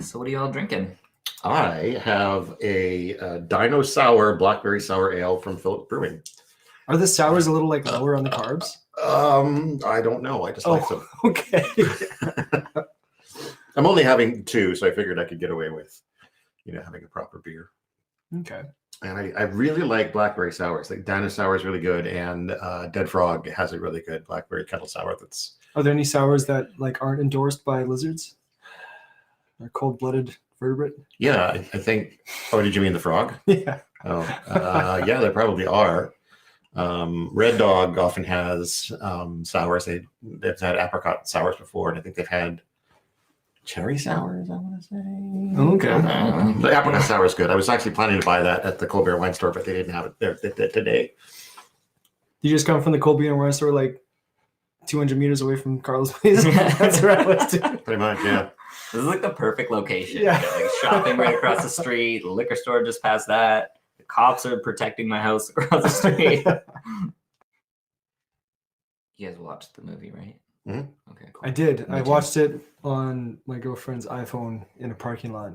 So what are you all drinking? I have a Dino Sour Blackberry Sour Ale from Philip Brewing. Are the sours a little like lower on the carbs? I don't know. I just like them. Okay. I'm only having 2, so I figured I could get away with, having a proper beer. Okay. And I really like blackberry sours. Like Dino Sour is really good, and Dead Frog has a really good blackberry kettle sour. Are there any sours that aren't endorsed by lizards? Or cold-blooded vertebrate? Yeah, I think. Oh, did you mean the frog? Yeah. Oh, yeah, there probably are. Red Dog often has sours. They've had apricot sours before, and I think they've had cherry sours, I want to say. Okay. The apricot sour is good. I was actually planning to buy that at the Colbert Wine Store, but they didn't have it there today. You just come from the Colbert Wine Store 200 meters away from Carlo's place? That's where I was too. Pretty much, yeah. This is the perfect location. Yeah. Shopping right across the street, the liquor store just past that. The cops are protecting my house across the street. You guys watched the movie, right? Mm-hmm. Okay, cool. I did. Me I too. watched it on my girlfriend's iPhone in a parking lot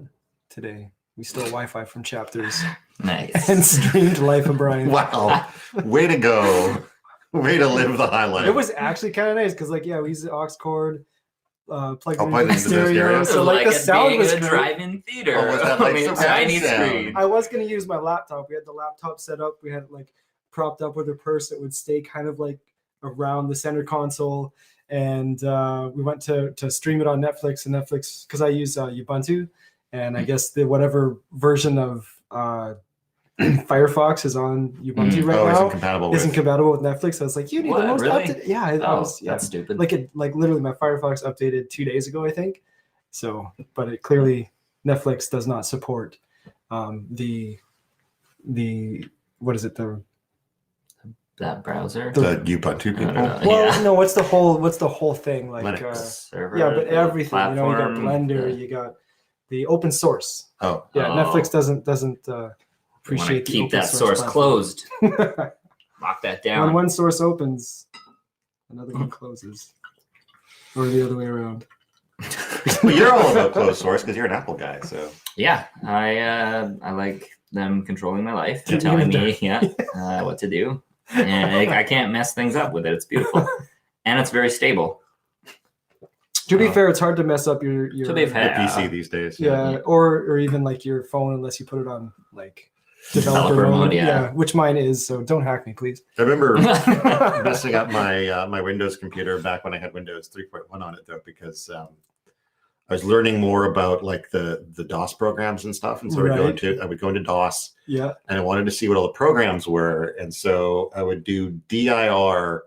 today. We stole Wi-Fi from Chapters Nice. and streamed Life of Brian. Wow. Way to go. Way to live the highlight. It was actually kind of nice because, we use the aux cord, plugged Plugged into the into the stereo. stereo. So, like the it sound being was a great. drive-in theater. Oh, was that like surround tiny sound? screen. I was going to use my laptop. We had the laptop set up. We had it propped up with a purse that would stay kind of around the center console. And we went to stream it on Netflix. And Netflix, because I use Ubuntu, and I guess the whatever version of Firefox is on Ubuntu right now isn't compatible with Netflix. So I was like, you need the most updated. Yeah, That's stupid. Literally, my Firefox updated 2 days ago, I think. So, but it clearly Netflix does not support the what is it that browser. The Ubuntu people. Well, no, what's the whole thing Linux. Server, yeah, but everything. platform, you got Blender, you got the open source. Oh, yeah. Netflix doesn't appreciate the keep open that source platform. closed. Lock that down. When one source opens, another one closes, or the other way around. Well, you're all about closed source because you're an Apple guy. So Yeah, I like them controlling my life and telling me what to do, and I can't mess things up with it. It's beautiful, and it's very stable. To be fair, it's hard to mess up your To be fair. the PC these days. yeah, or even your phone unless you put it on developer mode. Yeah, which mine is. So don't hack me, please. I remember messing up my Windows computer back when I had Windows 3.1 on it though, because I was learning more about the DOS programs and stuff, and so I would go into DOS. Yeah, and I wanted to see what all the programs were, and so I would do dir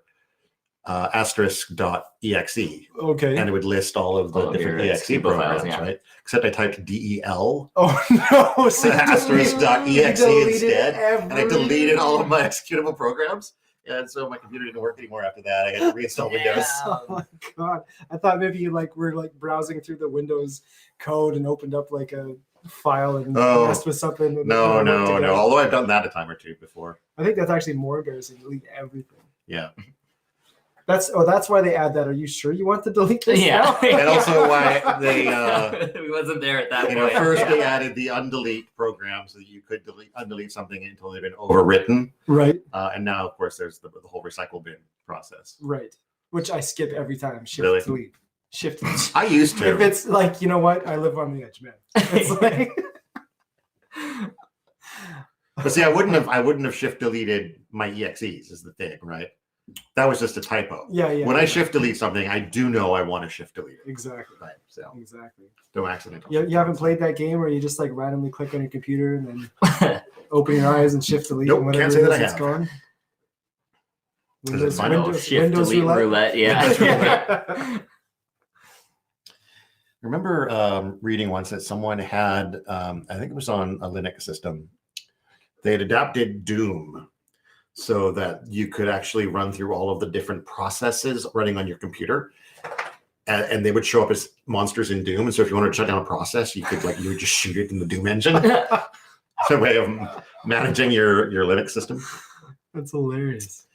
*.exe. Okay. And it would list all of the different exe programs, right? Except I typed del. Oh no! So *.exe instead, and I deleted all of my executable programs. And so my computer didn't work anymore after that. I had to reinstall Windows. Oh my god! I thought maybe you were browsing through the Windows code and opened up a file and messed with something. And No. Although I've done that a time or two before. I think that's actually more embarrassing. Delete everything. Yeah. That's why they add that. Are you sure you want to delete this? Yeah. now? And also why they we wasn't there at that point. first they added the undelete program so that you could undelete something until they've been overwritten. Right. And now, of course, there's the whole recycle bin process. Right. Which I skip every time. Shift Really? delete. Shift delete. I used to. If it's you know what? I live on the edge, man. It's But see, I wouldn't have shift deleted my exes is the thing, right? That was just a typo. Yeah. When I shift delete something, I do know I want to shift delete it. Exactly. Right. So Exactly. don't accidentally. You haven't played that game where you just randomly click on your computer and then open your eyes and shift delete Nope, and whatever can't say it that is, I it's have. gone. Is it mine? Shift delete roulette. Yeah. I remember reading once that someone had, I think it was on a Linux system, they had adapted Doom so that you could actually run through all of the different processes running on your computer. And they would show up as monsters in Doom. And so if you wanted to shut down a process, you could you would just shoot it in the Doom engine. It's a way of managing your Linux system. That's hilarious.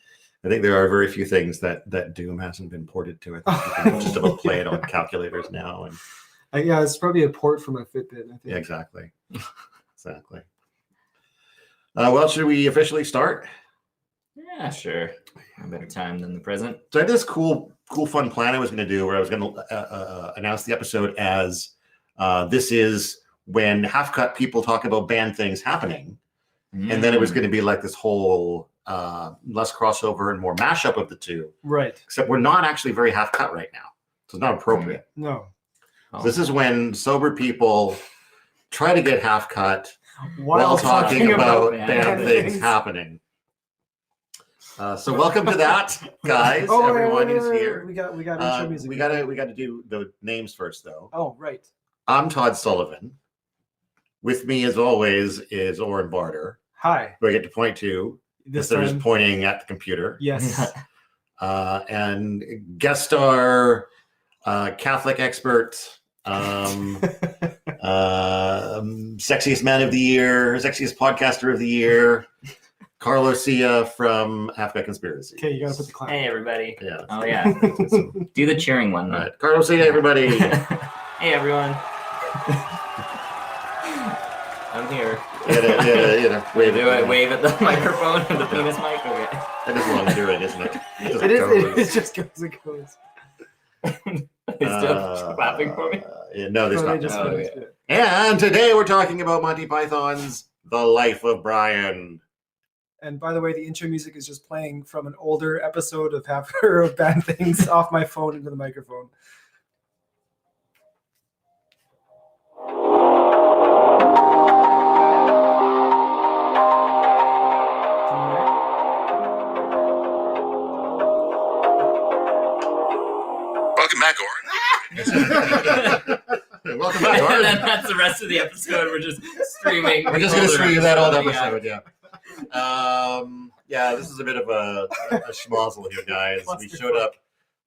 I think there are very few things that Doom hasn't been ported to. I think you can just about play it on calculators now. And Yeah, it's probably a port for my Fitbit, I think. Yeah, exactly. Exactly. Well, should we officially start? Yeah, sure. A better time than the present. So I had this cool, fun plan I was going to do where I was going to announce the episode as this is when half-cut people talk about band things happening. And then it was going to be like this whole less crossover and more mashup of the two. Right. Except we're not actually very half-cut right now. So it's not appropriate. No. Oh. This is when sober people try to get half-cut while talking talking about about bad things happening. So welcome to that, guys. Everyone is here. We got intro music. We gotta do the names first, though. Oh, right. I'm Todd Sullivan. With me, as always, is Oren Barter, Hi. who I get to point to This instead of just time. pointing at the computer. Yes. And guest star, Catholic expert, sexiest man of the year, sexiest podcaster of the year, Carlo Sia from Half-Cut Conspiracies. Okay, you gotta put the clap. Hey, everybody. Yeah. Oh, yeah. Do the cheering one. All Though. right. Carlo Sia, everybody. Hey, everyone. I'm here. Wave at the microphone and the penis mic. Okay. That is long doing, isn't it? It just goes. It goes. It's still clapping for me. No, there's So not. they just Oh, finished okay. it. And today we're talking about Monty Python's The Life of Brian. And by the way, the intro music is just playing from an older episode of Half of Bad Things off my phone into the microphone. Welcome back, Oren. Welcome back, And Oren. then that's the rest of the episode. We're just streaming. We're just going to stream that old Yeah. episode, yeah. Yeah, this is a bit of a schmozzle here, guys. We showed up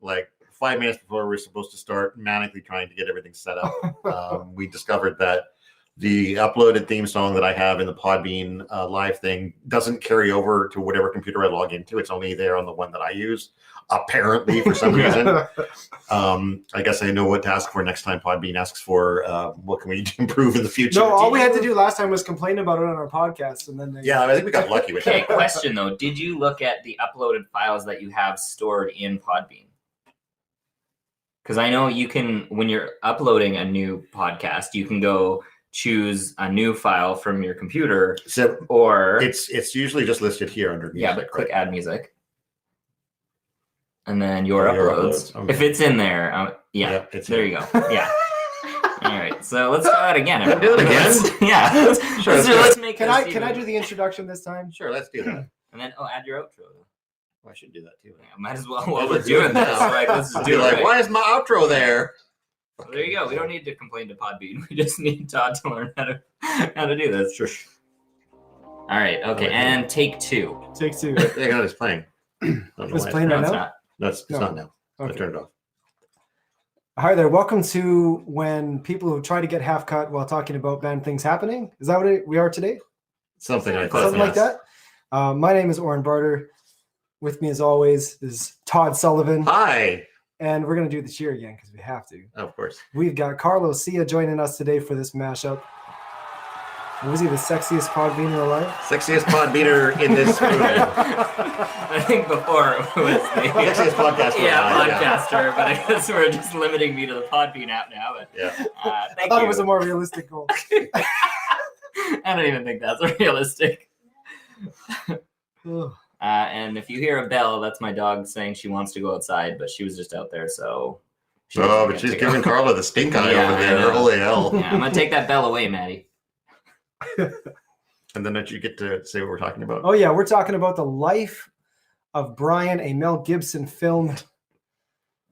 like 5 minutes before we were supposed to start, manically trying to get everything set up. We discovered that the uploaded theme song that I have in the Podbean live thing doesn't carry over to whatever computer I log into. It's only there on the one that I use, apparently, for some reason. I guess I know what to ask for next time Podbean asks for what can we improve in the future. No, all we had to do last time was complain about it on our podcast, and then they, Yeah, I think we got lucky with Okay, that. question though. Did you look at the uploaded files that you have stored in Podbean? Because I know you can, when you're uploading a new podcast, you can go choose a new file from your computer, So or it's usually just listed here under music. yeah, but click right? add music, and then your Oh, your uploads. uploads. Okay. If it's in there, yeah, Yeah, it's there in. you go. Yeah. All right, so let's try that again. Can I do it everyone. again? Yeah. Sure, let's do let's it. make. Can this I even- do the introduction this time? Sure, let's do that. And then add your outro. I should do that too. Yeah, might as well Well, while we're let's do doing it this. now. Like, let's just Be do it. like, right. why is my outro there? So there you go. We don't need to complain to Podbean. We just need Todd to learn how to do this. Sure. All right. Okay. Okay. And take two. Take two. Hang on, it's playing. Don't know It's why playing No, right it's now. not. No, it's No. not now. I Okay. turned it off. Hi there. Welcome to when people who try to get half cut while talking about bad things happening. Is that what we are today? Something like that. Something like that. My name is Oren Barter. With me, as always, is Todd Sullivan, Hi. and we're gonna do the cheer again because we have to. Of course. We've got Carlo Sia joining us today for this mashup. Was he the sexiest podbeaner alive? Sexiest pod beater in this room. I think before it was the Sexiest podcaster. yeah, alive, podcaster, but I guess we're just limiting me to the Podbean app now. But Yeah. I thank thought you. it was a more realistic goal. I don't even think that's realistic. Ugh. And if you hear a bell, that's my dog saying she wants to go outside, but she was just out there, so. she Oh, doesn't but get she's to go. giving Carla the stink eye Yeah, over I there. know. Holy hell. Yeah, I'm gonna take that bell away, Maddie. And then don't you get to say what we're talking about? Oh yeah, we're talking about the life of Brian, a Mel Gibson film.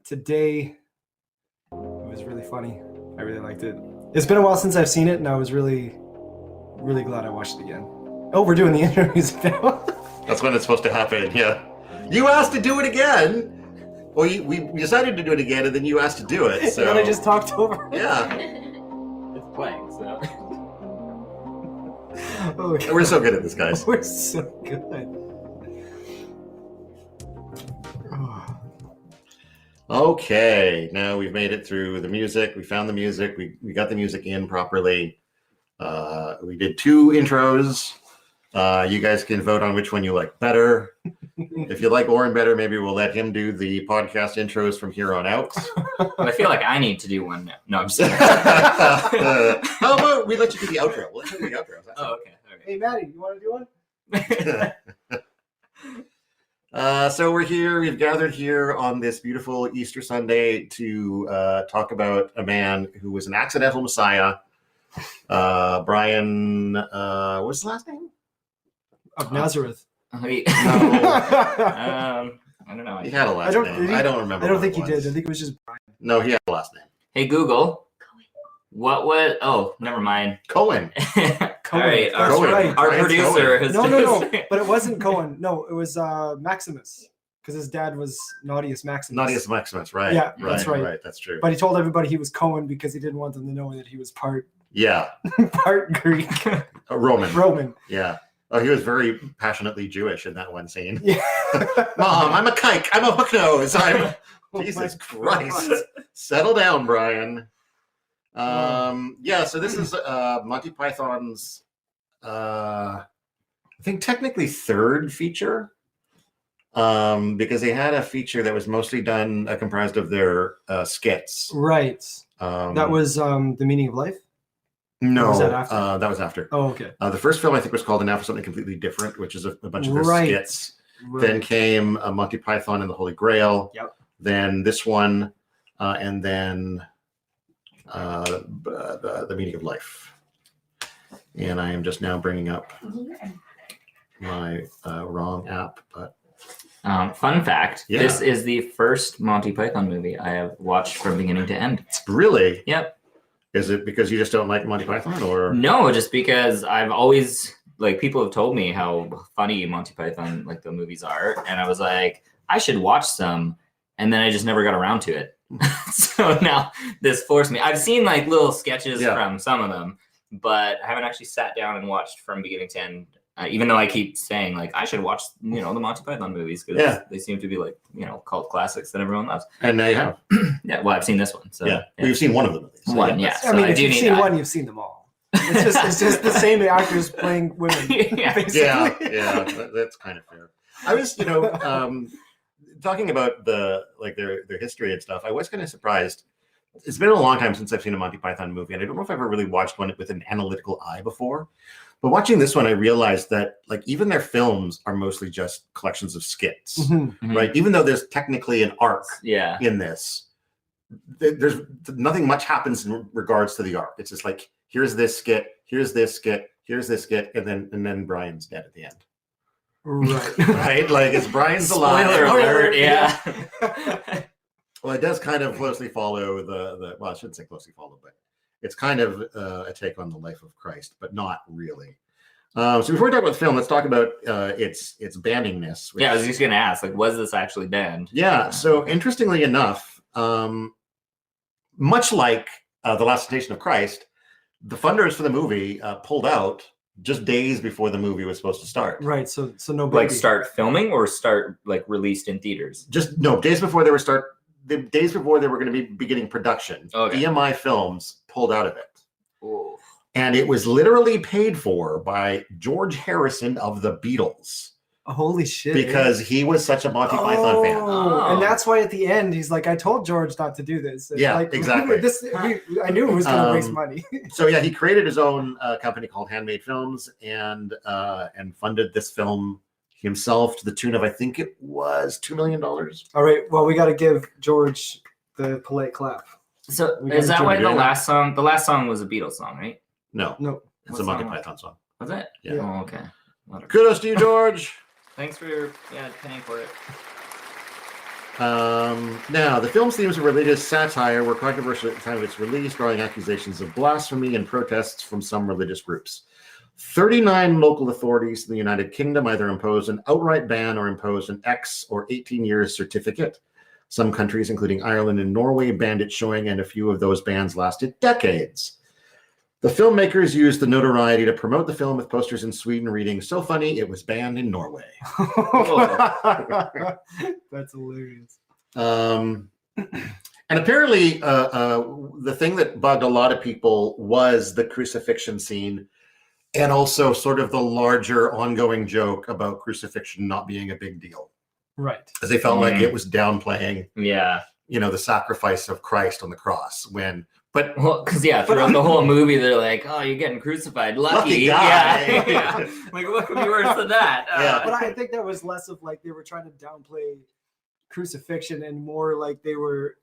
Today, it was really funny. I really liked it. It's been a while since I've seen it, and I was really, really glad I watched it again. Oh, we're doing the intro music now. That's when it's supposed to happen, yeah. You asked to do it again. Well, we decided to do it again, and then you asked to do it, so... And then I just talked over. Yeah. It's playing, so. Oh, We're so good at this, guys. we're so good. Okay, now we've made it through the music. We found the music. We got the music in properly. We did 2 intros. You guys can vote on which one you like better. If you like Oren better, maybe we'll let him do the podcast intros from here on out. Well, I feel like I need to do one now. No, I'm just kidding. How about we let you do the outro? We'll let you do the outro. Oh, okay. Hey, Maddie, you want to do one? So we're here. We've gathered here on this beautiful Easter Sunday to talk about a man who was an accidental Messiah. Brian, what's his last name? Of Nazareth. I don't know. He had a last name. I don't remember. I don't think he did. I think it was just Brian. No, he had a last name. Hey, Google. What was? Oh, never mind. Cohen. All right, Right. our Brian's producer. Cohen. Has No. But it wasn't Cohen. No, it was Maximus. Because his dad was Naughtius Maximus. Naughtius Maximus, right? Yeah, that's right. That's true. But he told everybody he was Cohen because he didn't want them to know that he was part Greek. Roman. Yeah. Oh, he was very passionately Jewish in that one scene. Yeah. Mom, I'm a kike. I'm a hook nose. I'm Oh Jesus my Christ. God. Settle down, Brian. Yeah, so this is Monty Python's I think technically 3rd feature. Because they had a feature that was mostly done comprised of their skits. Right. That was The Meaning of Life? No, Or was that after? that was after. Oh, okay. The first film I think was called "And Now for Something Completely Different," which is a bunch of their skits. Right. Then came Monty Python and the Holy Grail. Yep. Then this one, and then the Meaning of Life. And I am just now bringing up my wrong app, but. Fun fact: Yeah. This is the first Monty Python movie I have watched from beginning to end. Really? Yep. Is it because you just don't like Monty Python, or No, just because I've always people have told me how funny Monty Python the movies are, and I was like, I should watch some, and then I just never got around to it. So now this forced me. I've seen little sketches from some of them, but I haven't actually sat down and watched from beginning to end. Even though I keep saying I should watch the Monty Python movies because they seem to be cult classics that everyone loves. And now you have. Yeah, well, I've seen this one. So Well, you've seen one of the movies. So one, yeah. I mean, if you've seen one, you've seen them all. It's just the same actors playing women. Basically. Yeah, that's kind of fair. I was, talking about their history and stuff. I was kind of surprised. It's been a long time since I've seen a Monty Python movie, and I don't know if I've ever really watched one with an analytical eye before. But watching this one, I realized that even their films are mostly just collections of skits, Mm-hmm. right? Even though there's technically an arc Yeah. in this, there's nothing much happens in regards to the arc. It's just here's this skit, here's this skit, here's this skit, and then Brian's dead at the end. Right. Right? It's Brian's alive. Spoiler alert, yeah. Well, it does kind of closely follow the well, I shouldn't say closely follow, but it's kind of a take on the life of Christ, but not really. So before we talk about the film, let's talk about its banningness. Yeah, I was just going to ask, was this actually banned? Yeah. So interestingly enough, much like The Last Temptation of Christ, the funders for the movie pulled out just days before the movie was supposed to start. Right. So no baby. Start filming or start released in theaters? Just no, days before they were going to be beginning production. Okay. EMI Films pulled out of it. Ooh. And it was literally paid for by George Harrison of the Beatles. Holy shit. Because he was such a Monty Python fan. Oh. And that's why at the end he's like, I told George not to do this. And Yeah, exactly. I knew it was going to waste money. So yeah, he created his own company called Handmade Films and funded this film himself to the tune of, I think it was $2 million. All right. Well, we got to give George the polite clap. So We is gotta that why do it. the last song was a Beatles song, right? No, No. it's What a Monty song? Python song. Was it? Yeah. Oh, okay. Whatever. Kudos to you, George. Thanks for paying for it. Now, the film's themes of religious satire were controversial at the time of its release, drawing accusations of blasphemy and protests from some religious groups. 39 local authorities in the United Kingdom either imposed an outright ban or imposed an X or 18 years certificate. Some countries, including Ireland and Norway, banned its showing, and a few of those bans lasted decades. The filmmakers used the notoriety to promote the film with posters in Sweden reading, "So funny, it was banned in Norway." That's hilarious. And apparently, the thing that bugged a lot of people was the crucifixion scene, and also sort of the larger ongoing joke about crucifixion not being a big deal, Right. because they felt like it was downplaying, Yeah. the sacrifice of Christ on the cross. Well, because throughout the whole movie, they're like, "Oh, you're getting crucified, lucky." guy. Yeah. Like, what could be worse than that? Yeah. But I think that was less of like they were trying to downplay crucifixion and more like they were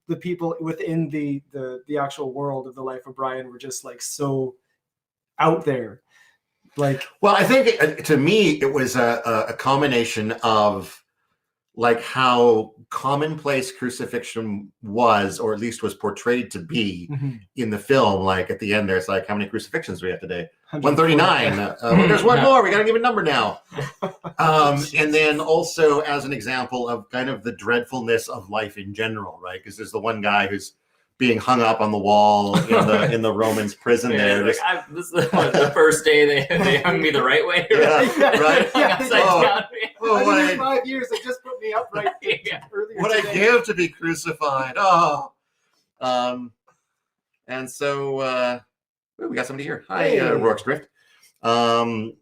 the people within the actual world of the life of Brian were just like so out there. Like, well, I think to me it was a combination of like how commonplace crucifixion was, or at least was portrayed to be in the film. Like at the end, there's like, how many crucifixions do we have today? 139. There's one more. We got to give a number now. And then also as an example of kind of the dreadfulness of life in general, right? Because there's the one guy who's being hung up on the wall in the Romans prison there. Like, this is the first day they hung me the right way. Right? I did 5 years. They just put me upright earlier what today. I give to be crucified. And so we got somebody here. Hi, Rourke's Drift. And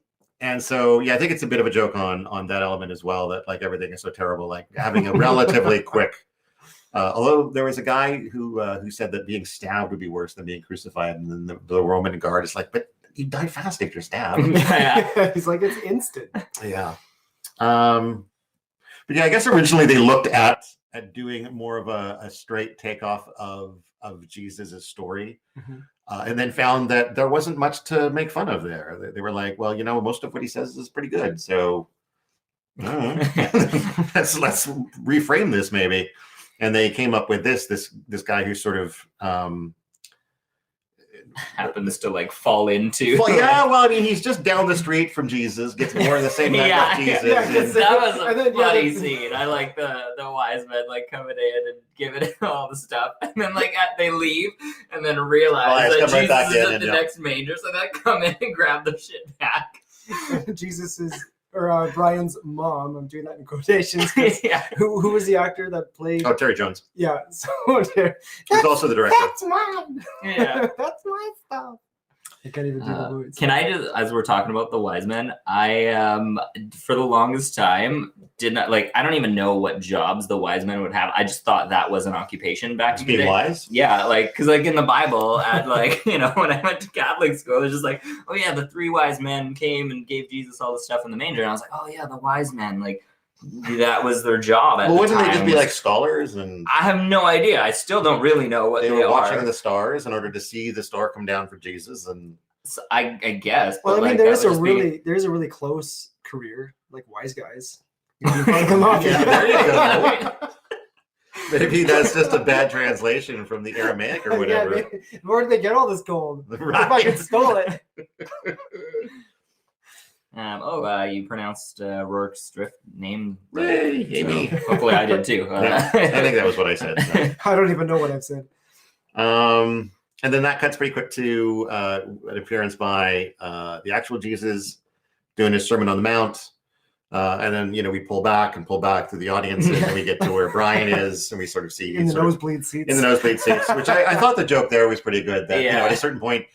so, I think it's a bit of a joke on that element as well, that like everything is so terrible, like having a relatively quick. Although there was a guy who said that being stabbed would be worse than being crucified, and then the Roman guard is like, but you die fast if you're stabbed. He's like, it's instant. Yeah. But I guess originally they looked at doing more of a straight takeoff of Jesus's story, and then found that there wasn't much to make fun of there. They were like, well, most of what he says is pretty good, so let's reframe this maybe. And they came up with this guy who sort of happens to like fall into. Well, he's just down the street from Jesus, gets more of the same night as Jesus. That was a funny scene. I like the wise men like coming in and giving all the stuff, and then like they leave, and then realize that Jesus is at the next manger, so they come in and grab the shit back. Jesus is. Or Brian's mom, I'm doing that in quotations. Who was the actor that played? Oh, Terry Jones. Yeah. So he's also the director. That's mine. Yeah. That's my stuff. I can't even do the words. Can I just, as we're talking about the wise men, I for the longest time did not like. I don't even know what jobs the wise men would have. I just thought that was an occupation back in the day. Being wise? Yeah, like because like in the Bible, at like when I went to Catholic school, it was just like, oh yeah, the 3 wise men came and gave Jesus all the stuff in the manger, and I was like, oh yeah, the wise men, like that was their job. Well, wouldn't they just be like scholars? And I have no idea. I still don't really know what they were are. Watching the stars in order to see the star come down for Jesus, and so I guess. Well, I mean, there's a really close career, like wise guys. There you go. Maybe that's just a bad translation from the Aramaic or whatever. Where did they get all this gold? Right. If I could stole it. You pronounced Rourke's Drift name. Maybe. Hopefully I did too. I think that was what I said. So. I don't even know what I've said. And then that cuts pretty quick to an appearance by the actual Jesus doing his Sermon on the Mount. And then, we pull back to the audience, and we get to where Brian is, and we sort of see in the nosebleed seats. In the nosebleed seats, which I thought the joke there was pretty good. That at a certain point,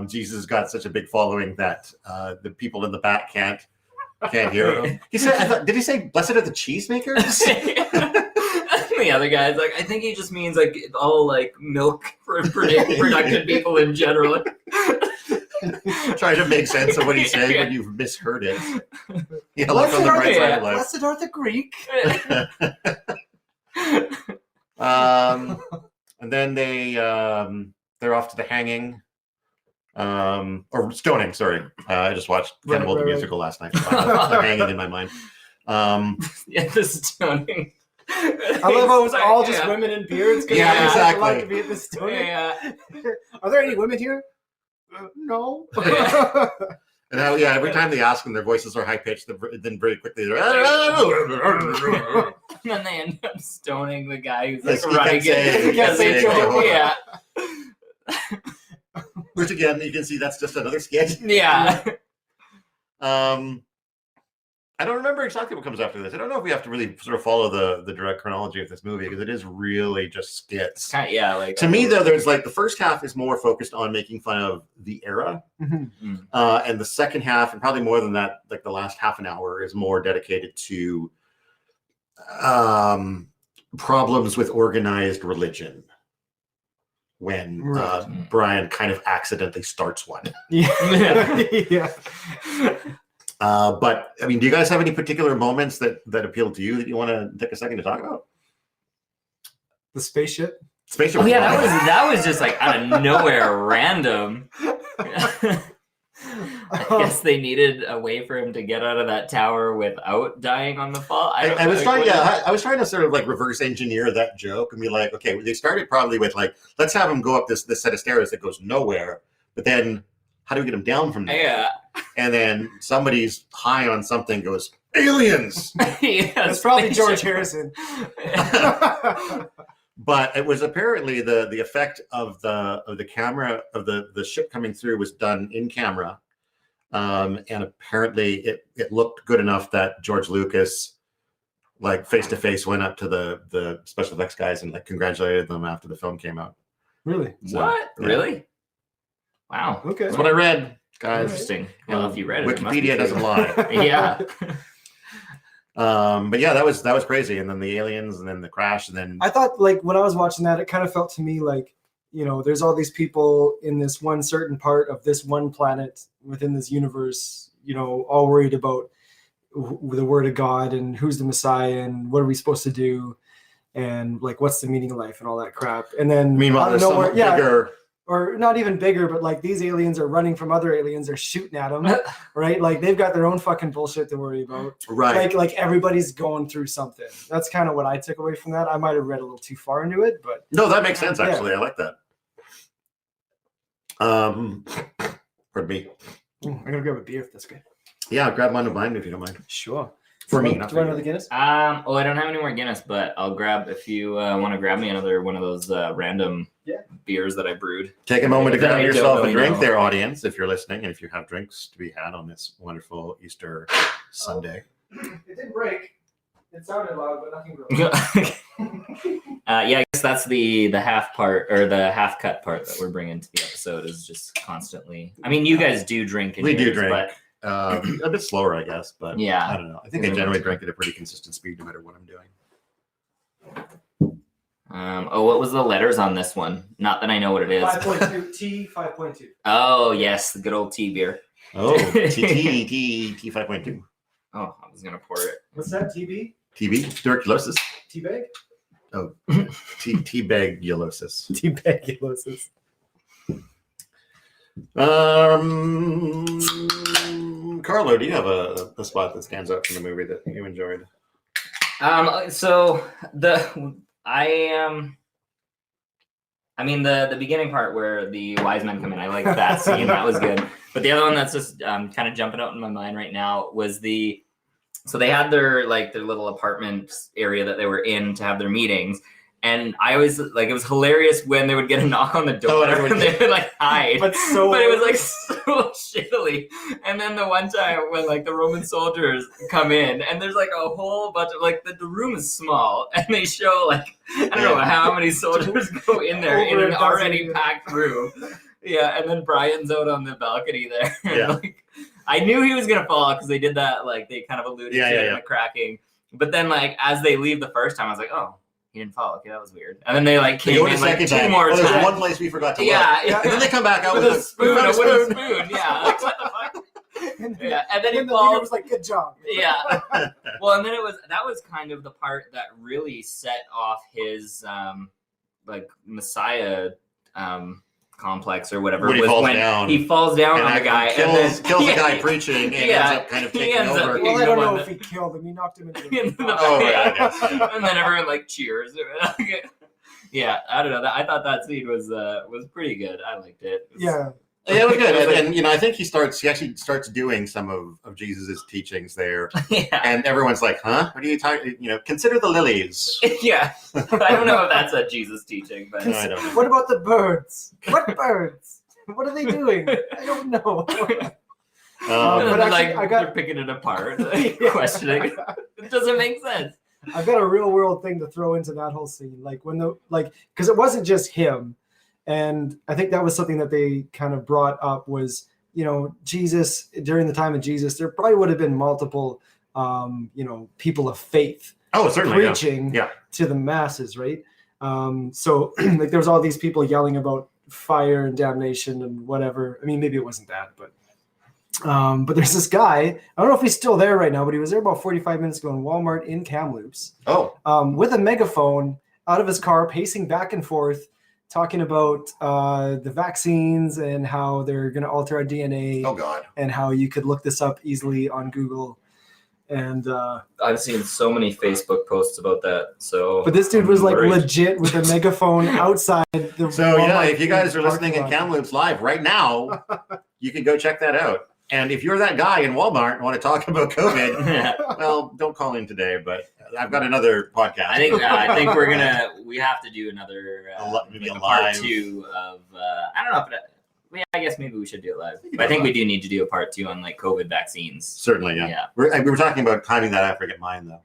Jesus got such a big following that the people in the back can't hear him. He said, did he say, "Blessed are the cheesemakers"? The other guy's like, I think he just means like all like milk for productive people in general. Trying to make sense of what he's saying when you've misheard it. Look on the bright side of life. Blessed are the Greek. And then they're off to the hanging. Or stoning, sorry. I just watched Cannibal the Musical last night. The hanging in my mind. The stoning. I love how it's all just women in beards. Yeah, exactly. Like to be at the stoning. Yeah. Are there any women here? No. And every time they ask them, their voices are high pitched. Then very quickly they're. And then they end up stoning the guy who's like running it. Which again, you can see that's just another sketch. Yeah. I don't remember exactly what comes after this. I don't know if we have to really sort of follow the direct chronology of this movie because it is really just skits. To me, though, there's like the first half is more focused on making fun of the era, Mm-hmm. and the second half, and probably more than that, like the last half an hour, is more dedicated to problems with organized religion. When Brian kind of accidentally starts one. Yeah. But I mean, do you guys have any particular moments that appeal to you that you want to take a second to talk about? The spaceship. Oh yeah, that was just like out of nowhere, random. I guess they needed a way for him to get out of that tower without dying on the fall. I was trying to sort of like reverse engineer that joke and be like, okay, they started probably with like, let's have him go up this set of stairs that goes nowhere, but then how do we get him down from there? Yeah. And then somebody's high on something, goes, aliens. That's probably George Harrison. But it was apparently the effect of the camera of the ship coming through was done in camera, and apparently it looked good enough that George Lucas, like face to face, went up to the special effects guys and like congratulated them after the film came out. Really? So, what? Yeah. Really? Wow. Okay. That's what I read, guys. Interesting. Well, if you read it, Wikipedia doesn't lie. Yeah. But yeah, that was crazy. And then the aliens, and then the crash, and then I thought, like, when I was watching that, it kind of felt to me like, you know, there's all these people in this one certain part of this one planet within this universe, you know, all worried about the word of God and who's the Messiah and what are we supposed to do and like what's the meaning of life and all that crap. And then meanwhile, there's something bigger. Or not even bigger, but like these aliens are running from other aliens, they're shooting at them, right? Like they've got their own fucking bullshit to worry about. Right. Like everybody's going through something. That's kind of what I took away from that. I might have read a little too far into it, but no, that makes sense actually. Yeah. I like that. Pardon me. I'm gonna grab a beer if that's good. Yeah, grab mine and mine if you don't mind. Sure. For me, do you want another Guinness? I don't have any more Guinness, but I'll grab if you want to grab me another one of those random beers that I brewed. Take a moment to grab yourself a drink there, audience, if you're listening, and if you have drinks to be had on this wonderful Easter Sunday. It did break. It sounded loud, but nothing broke. Yeah, I guess that's the half part or the half cut part that we're bringing to the episode is just constantly. I mean, you guys do drink. We do drink. But a bit slower, I guess, but yeah, I don't know. I think I generally drink at a pretty consistent speed no matter what I'm doing. What was the letters on this one? Not that I know what it is. 5.2 T 5.2. Oh yes, the good old tea beer. Oh, T 5.2. Oh, I was gonna pour it. What's that? TB? TB? Tuberculosis. T-bag? Oh, T-bagulosis. T-bagulosis. Carlo, do you have a spot that stands out from the movie that you enjoyed? So the beginning part where the wise men come in, I like that scene. That was good. But the other one that's just kind of jumping out in my mind right now was so they had their little apartment area that they were in to have their meetings. And I always like it was hilarious when they would get a knock on the door and they would like hide. But it was like so shittily. And then the one time when like the Roman soldiers come in and there's like a whole bunch of like the room is small and they show like I don't know how many soldiers go in there in an already packed room. Yeah, and then Brian's out on the balcony there. Yeah. Like, I knew he was gonna fall because they did that like they kind of alluded to in the cracking. But then like as they leave the first time, I was like, oh. He didn't fall. Okay, that was weird. And then they like came in like two more times. There's one place we forgot to look. Yeah. And then they come back out with a spoon. A wooden spoon. Yeah. Like, what the fuck? And then he falls. It was like, good job. Yeah. Well, and then that was kind of the part that really set off his like Messiah complex or whatever. When he falls down on the guy kills the guy preaching and ends up kind of taking over. Well, I don't know if he killed him. He knocked him into the I guess. Yeah. And then everyone like cheers. Yeah, I don't know. I thought that scene was pretty good. I liked it. Yeah, it was good. And I think he actually starts doing some of Jesus's teachings there. Yeah. And everyone's like, huh? What are you talking? Consider the lilies. Yeah. I don't know if that's a Jesus teaching, but no, I don't know. What about the birds? What birds? What are they doing? I don't know. But actually, like they're picking it apart, questioning. It doesn't make sense. I've got a real world thing to throw into that whole scene, like because it wasn't just him, and I think that was something that they kind of brought up was, Jesus, during the time of Jesus, there probably would have been multiple, people of faith. Oh, certainly, preaching to the masses, right? So like there was all these people yelling about fire and damnation and whatever. I mean, maybe it wasn't that, but there's this guy. I don't know if he's still there right now, but he was there about 45 minutes ago in Walmart in Kamloops. Oh, with a megaphone out of his car, pacing back and forth, talking about the vaccines and how they're going to alter our DNA. Oh God! And how you could look this up easily on Google. And I've seen so many Facebook posts about that. So, but this dude was like legit with a megaphone outside the. So if you guys are listening in Kamloops live right now, you can go check that out. And if you're that guy in Walmart and want to talk about COVID, well, don't call in today. But I've got another podcast. I think we have to do another maybe a part live 2 of I don't know, but. I guess maybe we should do it live. But I think we do need to do a part 2 on like COVID vaccines. Certainly, yeah. We were talking about timing that after I get mine, though.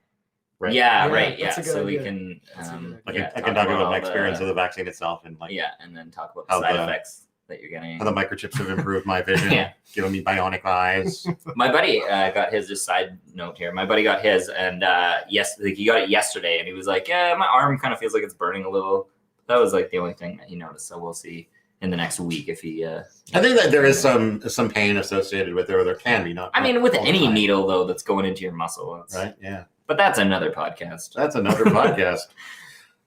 Right? Yeah, right. Yeah, so we can. I can talk about my experience of the vaccine itself and like. Yeah, and then talk about the side effects that you're getting. How the microchips have improved my vision, giving me bionic eyes. My buddy got his. Just side note here. My buddy got his, and he got it yesterday, and he was like, "Yeah, my arm kind of feels like it's burning a little." That was like the only thing that he noticed. So we'll see. In the next week, if he, I think that there is some pain associated with it, or there can be. Not. I mean, with any needle though, that's going into your muscle, right? Yeah. But that's another podcast. That's another podcast.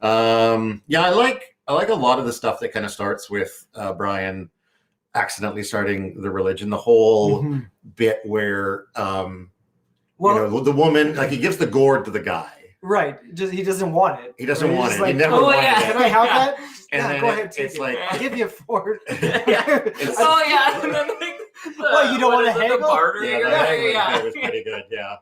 I like a lot of the stuff that kind of starts with Brian accidentally starting the religion. The whole bit where, the woman, like he gives the gourd to the guy. Right. He doesn't want it. He doesn't want it. Like, he never wanted it. Can I have that? And go ahead. It's like I'll give you 4. And then you don't want to haggle? Barter? That was pretty good. Yeah.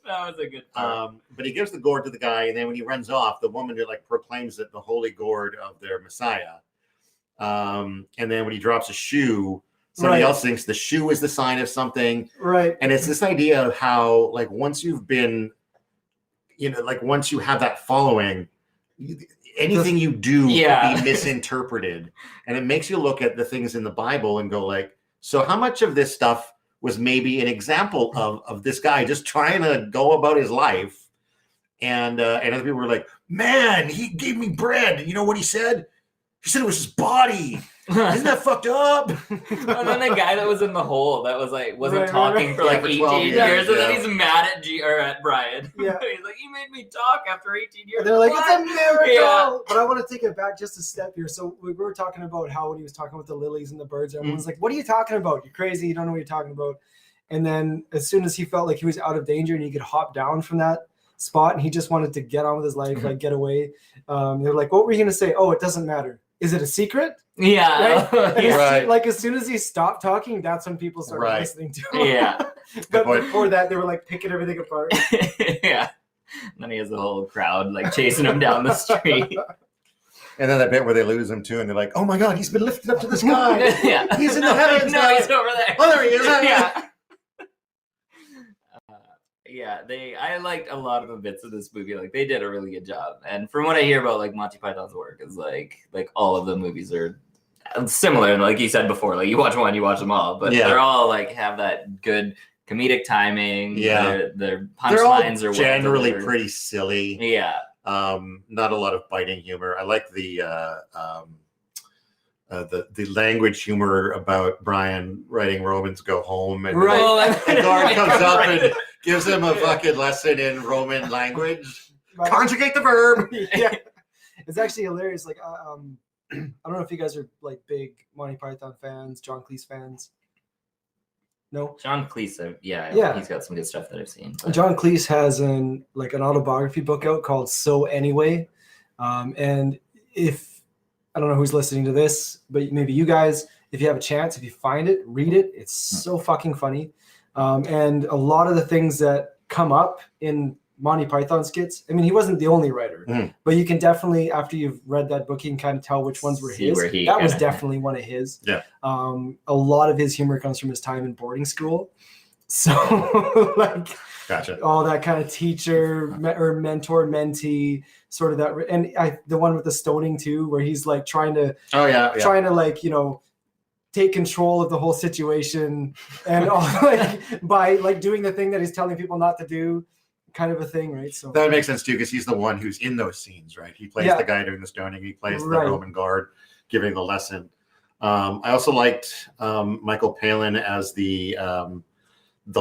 That was a good part. But he gives the gourd to the guy, and then when he runs off, the woman proclaims it the holy gourd of their Messiah. And then when he drops a shoe, somebody else thinks the shoe is the sign of something. Right. And it's this idea of how once you've been, once you have that following, anything you do will be misinterpreted. And it makes you look at the things in the Bible and go so how much of this stuff was maybe an example of this guy just trying to go about his life? And other people were like, man, he gave me bread. You know what he said? He said it was his body. Isn't that fucked up? And then the guy that was in the hole that was wasn't talking for 18 years, and then he's mad at Brian. Yeah. He's like, he made me talk after 18 years. And they're like, what? It's a miracle. Yeah. But I want to take it back just a step here. So we were talking about how when he was talking about the lilies and the birds, everyone's like, what are you talking about? You're crazy. You don't know what you're talking about. And then as soon as he felt like he was out of danger and he could hop down from that spot and he just wanted to get on with his life, get away. They're like, what were you going to say? Oh, it doesn't matter. Is it a secret? Yeah. Right. As soon as he stopped talking, that's when people started listening to him. Yeah. But before that, they were picking everything apart. Yeah. And then he has the whole crowd chasing him down the street. And then that bit where they lose him too, and they're like, "Oh my God, he's been lifted up to the sky. He's in the heavens. No, he's over there. Oh, there he is. Yeah. I liked a lot of the bits of this movie. They did a really good job. And from what I hear about Monty Python's work is all of the movies are similar. Like you said before, you watch one, you watch them all, but they're all have that good comedic timing. Yeah. Their punchlines are generally pretty silly. Yeah. Not a lot of biting humor. I like the language humor about Brian writing Romans Go Home, and the guard comes up and gives him a fucking lesson in Roman language. Conjugate the verb. Yeah, it's actually hilarious. I don't know if you guys are big Monty Python fans, John Cleese fans. No, John Cleese. Yeah, he's got some good stuff that I've seen. But. John Cleese has an autobiography book out called So Anyway, and if I don't know who's listening to this, but maybe you guys, if you have a chance, if you find it, read it. It's so fucking funny, and a lot of the things that come up in Monty Python skits. I mean, he wasn't the only writer, but you can definitely, after you've read that book, you can kind of tell which ones were See his. where he That was kinda- definitely one of his. Yeah. A lot of his humor comes from his time in boarding school. So like Gotcha. all that kind of teacher or mentor mentee sort of that, and the one with the stoning too, where he's like trying to like, you know, take control of the whole situation and all, like by like doing the thing that he's telling people not to do, kind of a thing, right? So That makes sense too, because he's the one who's in those scenes, right? He plays the guy doing the stoning. He plays the Roman guard giving the lesson. I also liked Michael Palin as the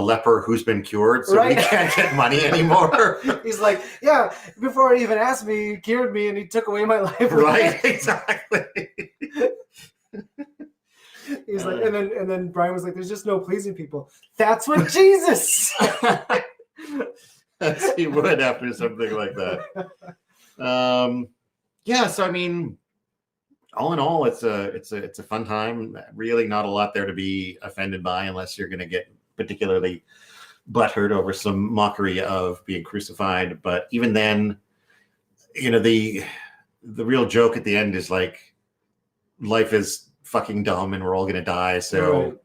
leper who's been cured, so he can't get money anymore. He's like, yeah, before he even asked me, he cured me and he took away my life. Right, exactly. He's like, and then Brian was like, there's just no pleasing people. That's what Jesus. As he would after something like that. Yeah, so I mean, all in all, it's a fun time. Really, not a lot there to be offended by, unless you're going to get particularly butthurt over some mockery of being crucified. But even then, you know, the real joke at the end is like, life is fucking dumb and we're all going to die. So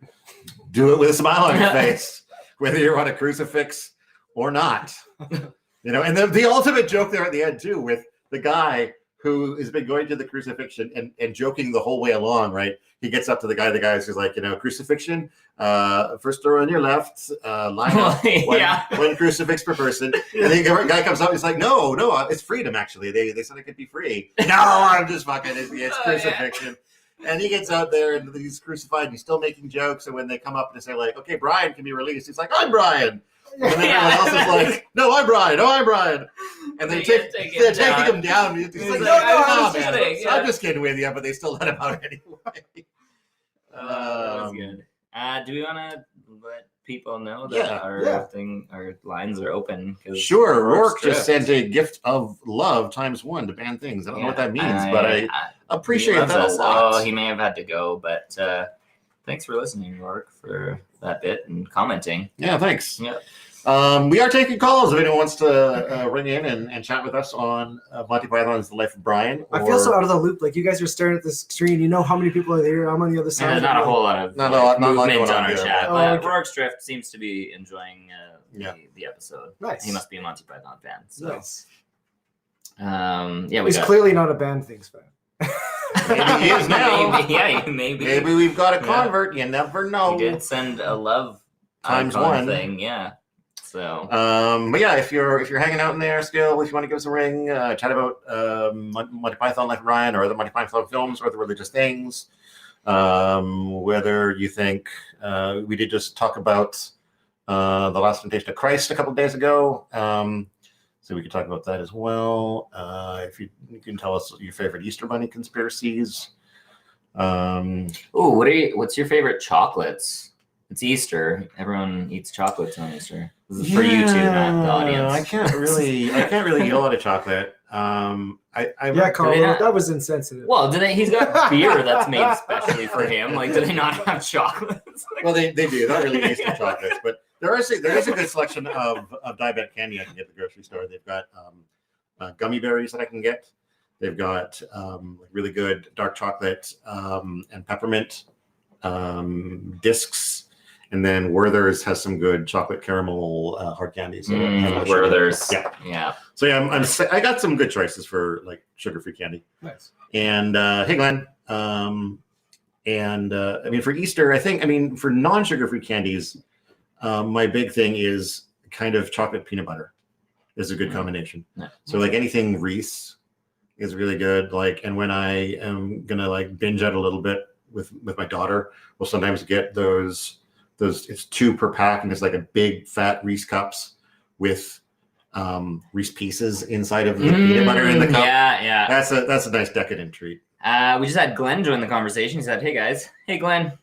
do it with a smile on your face, whether you're on a crucifix or not. You know, and the ultimate joke there at the end too, with the guy who has been going to the crucifixion and joking the whole way along, right? He gets up to the guy's who's like, you know, crucifixion, first row on your left, line up, one crucifix per person. And the guy comes up, he's like, no, it's freedom, actually. They said it could be free. No, I'm just fucking, it's crucifixion. And he gets out there and he's crucified and he's still making jokes. And when they come up and say like, okay, Brian can be released, he's like, I'm Brian. And then everyone else is like, no, I'm Brian. And they're taking him down. He's like, no, man. I'm just kidding with you, but they still let him out anyway. That was good. Do we want to let people know that our lines are open? Sure. Rourke just sent a gift of love ×1 to ban things. I don't know what that means, but I appreciate that a lot. Oh, he may have had to go, but thanks for listening, Rourke, for that bit and commenting. Yeah, thanks. Yeah. We are taking calls if anyone wants to ring in and chat with us on Monty Python's The Life of Brian. I feel so out of the loop. Like, you guys are staring at this screen. You know how many people are there. I'm on the other side. There's not a whole lot of movement on our chat. But Rourke's Drift seems to be enjoying the episode. Nice. He must be a Monty Python fan. So. Nice. Yeah, he's clearly not a band things fan. Maybe he is now. Maybe. Maybe we've got a convert. You never know. He did send a love ×1 thing. Yeah. So, but yeah, if you're hanging out in there still, if you want to give us a ring, chat about Monty Python, Life of Brian, or the Monty Python films, or the religious things. Whether you think we did just talk about the Last Temptation of Christ a couple of days ago, so we could talk about that as well. If you can tell us your favorite Easter Bunny conspiracies. What's your favorite chocolates? It's Easter. Everyone eats chocolates on Easter. This is for you two, not the audience. I can't really eat a lot of chocolate. Carlo, not, that was insensitive. Well, he's got beer that's made especially for him. Like, do they not have chocolates? Well, they do. Not really Easter chocolates, but there is a good selection of diabetic candy I can get at the grocery store. They've got gummy berries that I can get. They've got really good dark chocolate and peppermint discs. And then Werther's has some good chocolate caramel hard candies. So Werther's, yeah. So yeah, I got some good choices for like sugar-free candy. Nice. And hey, Glenn. I mean, for Easter, for non-sugar-free candies, my big thing is kind of chocolate peanut butter is a good combination. Yeah. So like anything Reese is really good. Like, and when I am gonna like binge out a little bit with my daughter, we'll sometimes get those. It's 2 per pack, and it's like a big fat Reese cups with Reese pieces inside of the peanut butter in the cup. Yeah. That's a nice decadent treat. We just had Glenn join the conversation. He said, "Hey guys, hey Glenn,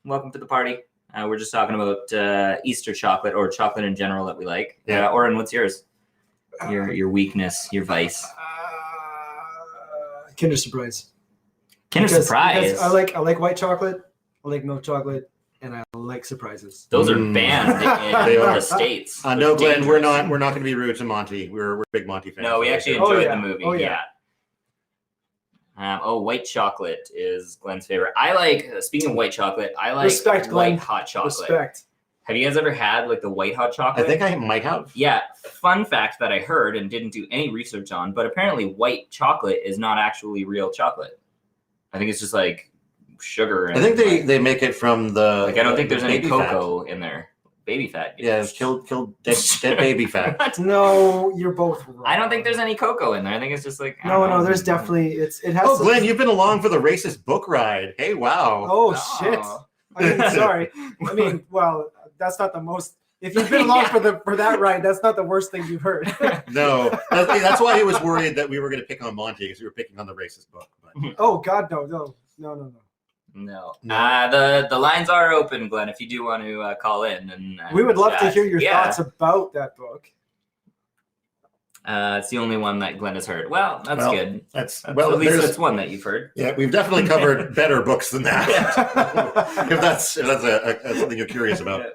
welcome to the party. We're just talking about Easter chocolate or chocolate in general that we like. Yeah, Oren, what's yours? Your weakness, your vice? Kinder Surprise. Kinder Surprise. Because I like white chocolate. I like milk chocolate. and I like surprises. Those are banned They in are. the States. No, They're Glenn, we're dangerous. not going to be rude to Monty. We're big Monty fans. No, we actually Oh, enjoyed yeah. the movie. Oh, yeah. White chocolate is Glenn's favorite. I like. Speaking of white chocolate, I like Respect, Glenn. white hot chocolate. Respect. Have you guys ever had like the white hot chocolate? I think I might have. Yeah. Fun fact that I heard and didn't do any research on, but apparently white chocolate is not actually real chocolate. I think it's just like sugar. And I think they make it from the. like. I don't think there's any baby cocoa in there. Baby fat. Yeah, it's killed dead baby fat. What? No, you're both wrong. I don't think there's any cocoa in there. I think it's just like I No, don't know. no, there's definitely it has. Oh, some- Glenn, you've been along for the racist book ride. Hey, wow. Oh shit! Oh. I mean, sorry. I mean, well, that's not the most. If you've been along for that ride, that's not the worst thing you've heard. No, that's why he was worried that we were going to pick on Monty because we were picking on the racist book. But Oh God, no. No. No. The lines are open, Glenn, if you do want to call in. And We would love to chat. hear your Yeah. thoughts about that book. It's the only one that Glenn has heard. Well, that's Well, good. that's At well. least There's it's one that you've heard. yeah, we've definitely covered better books than that. if that's something you're curious about.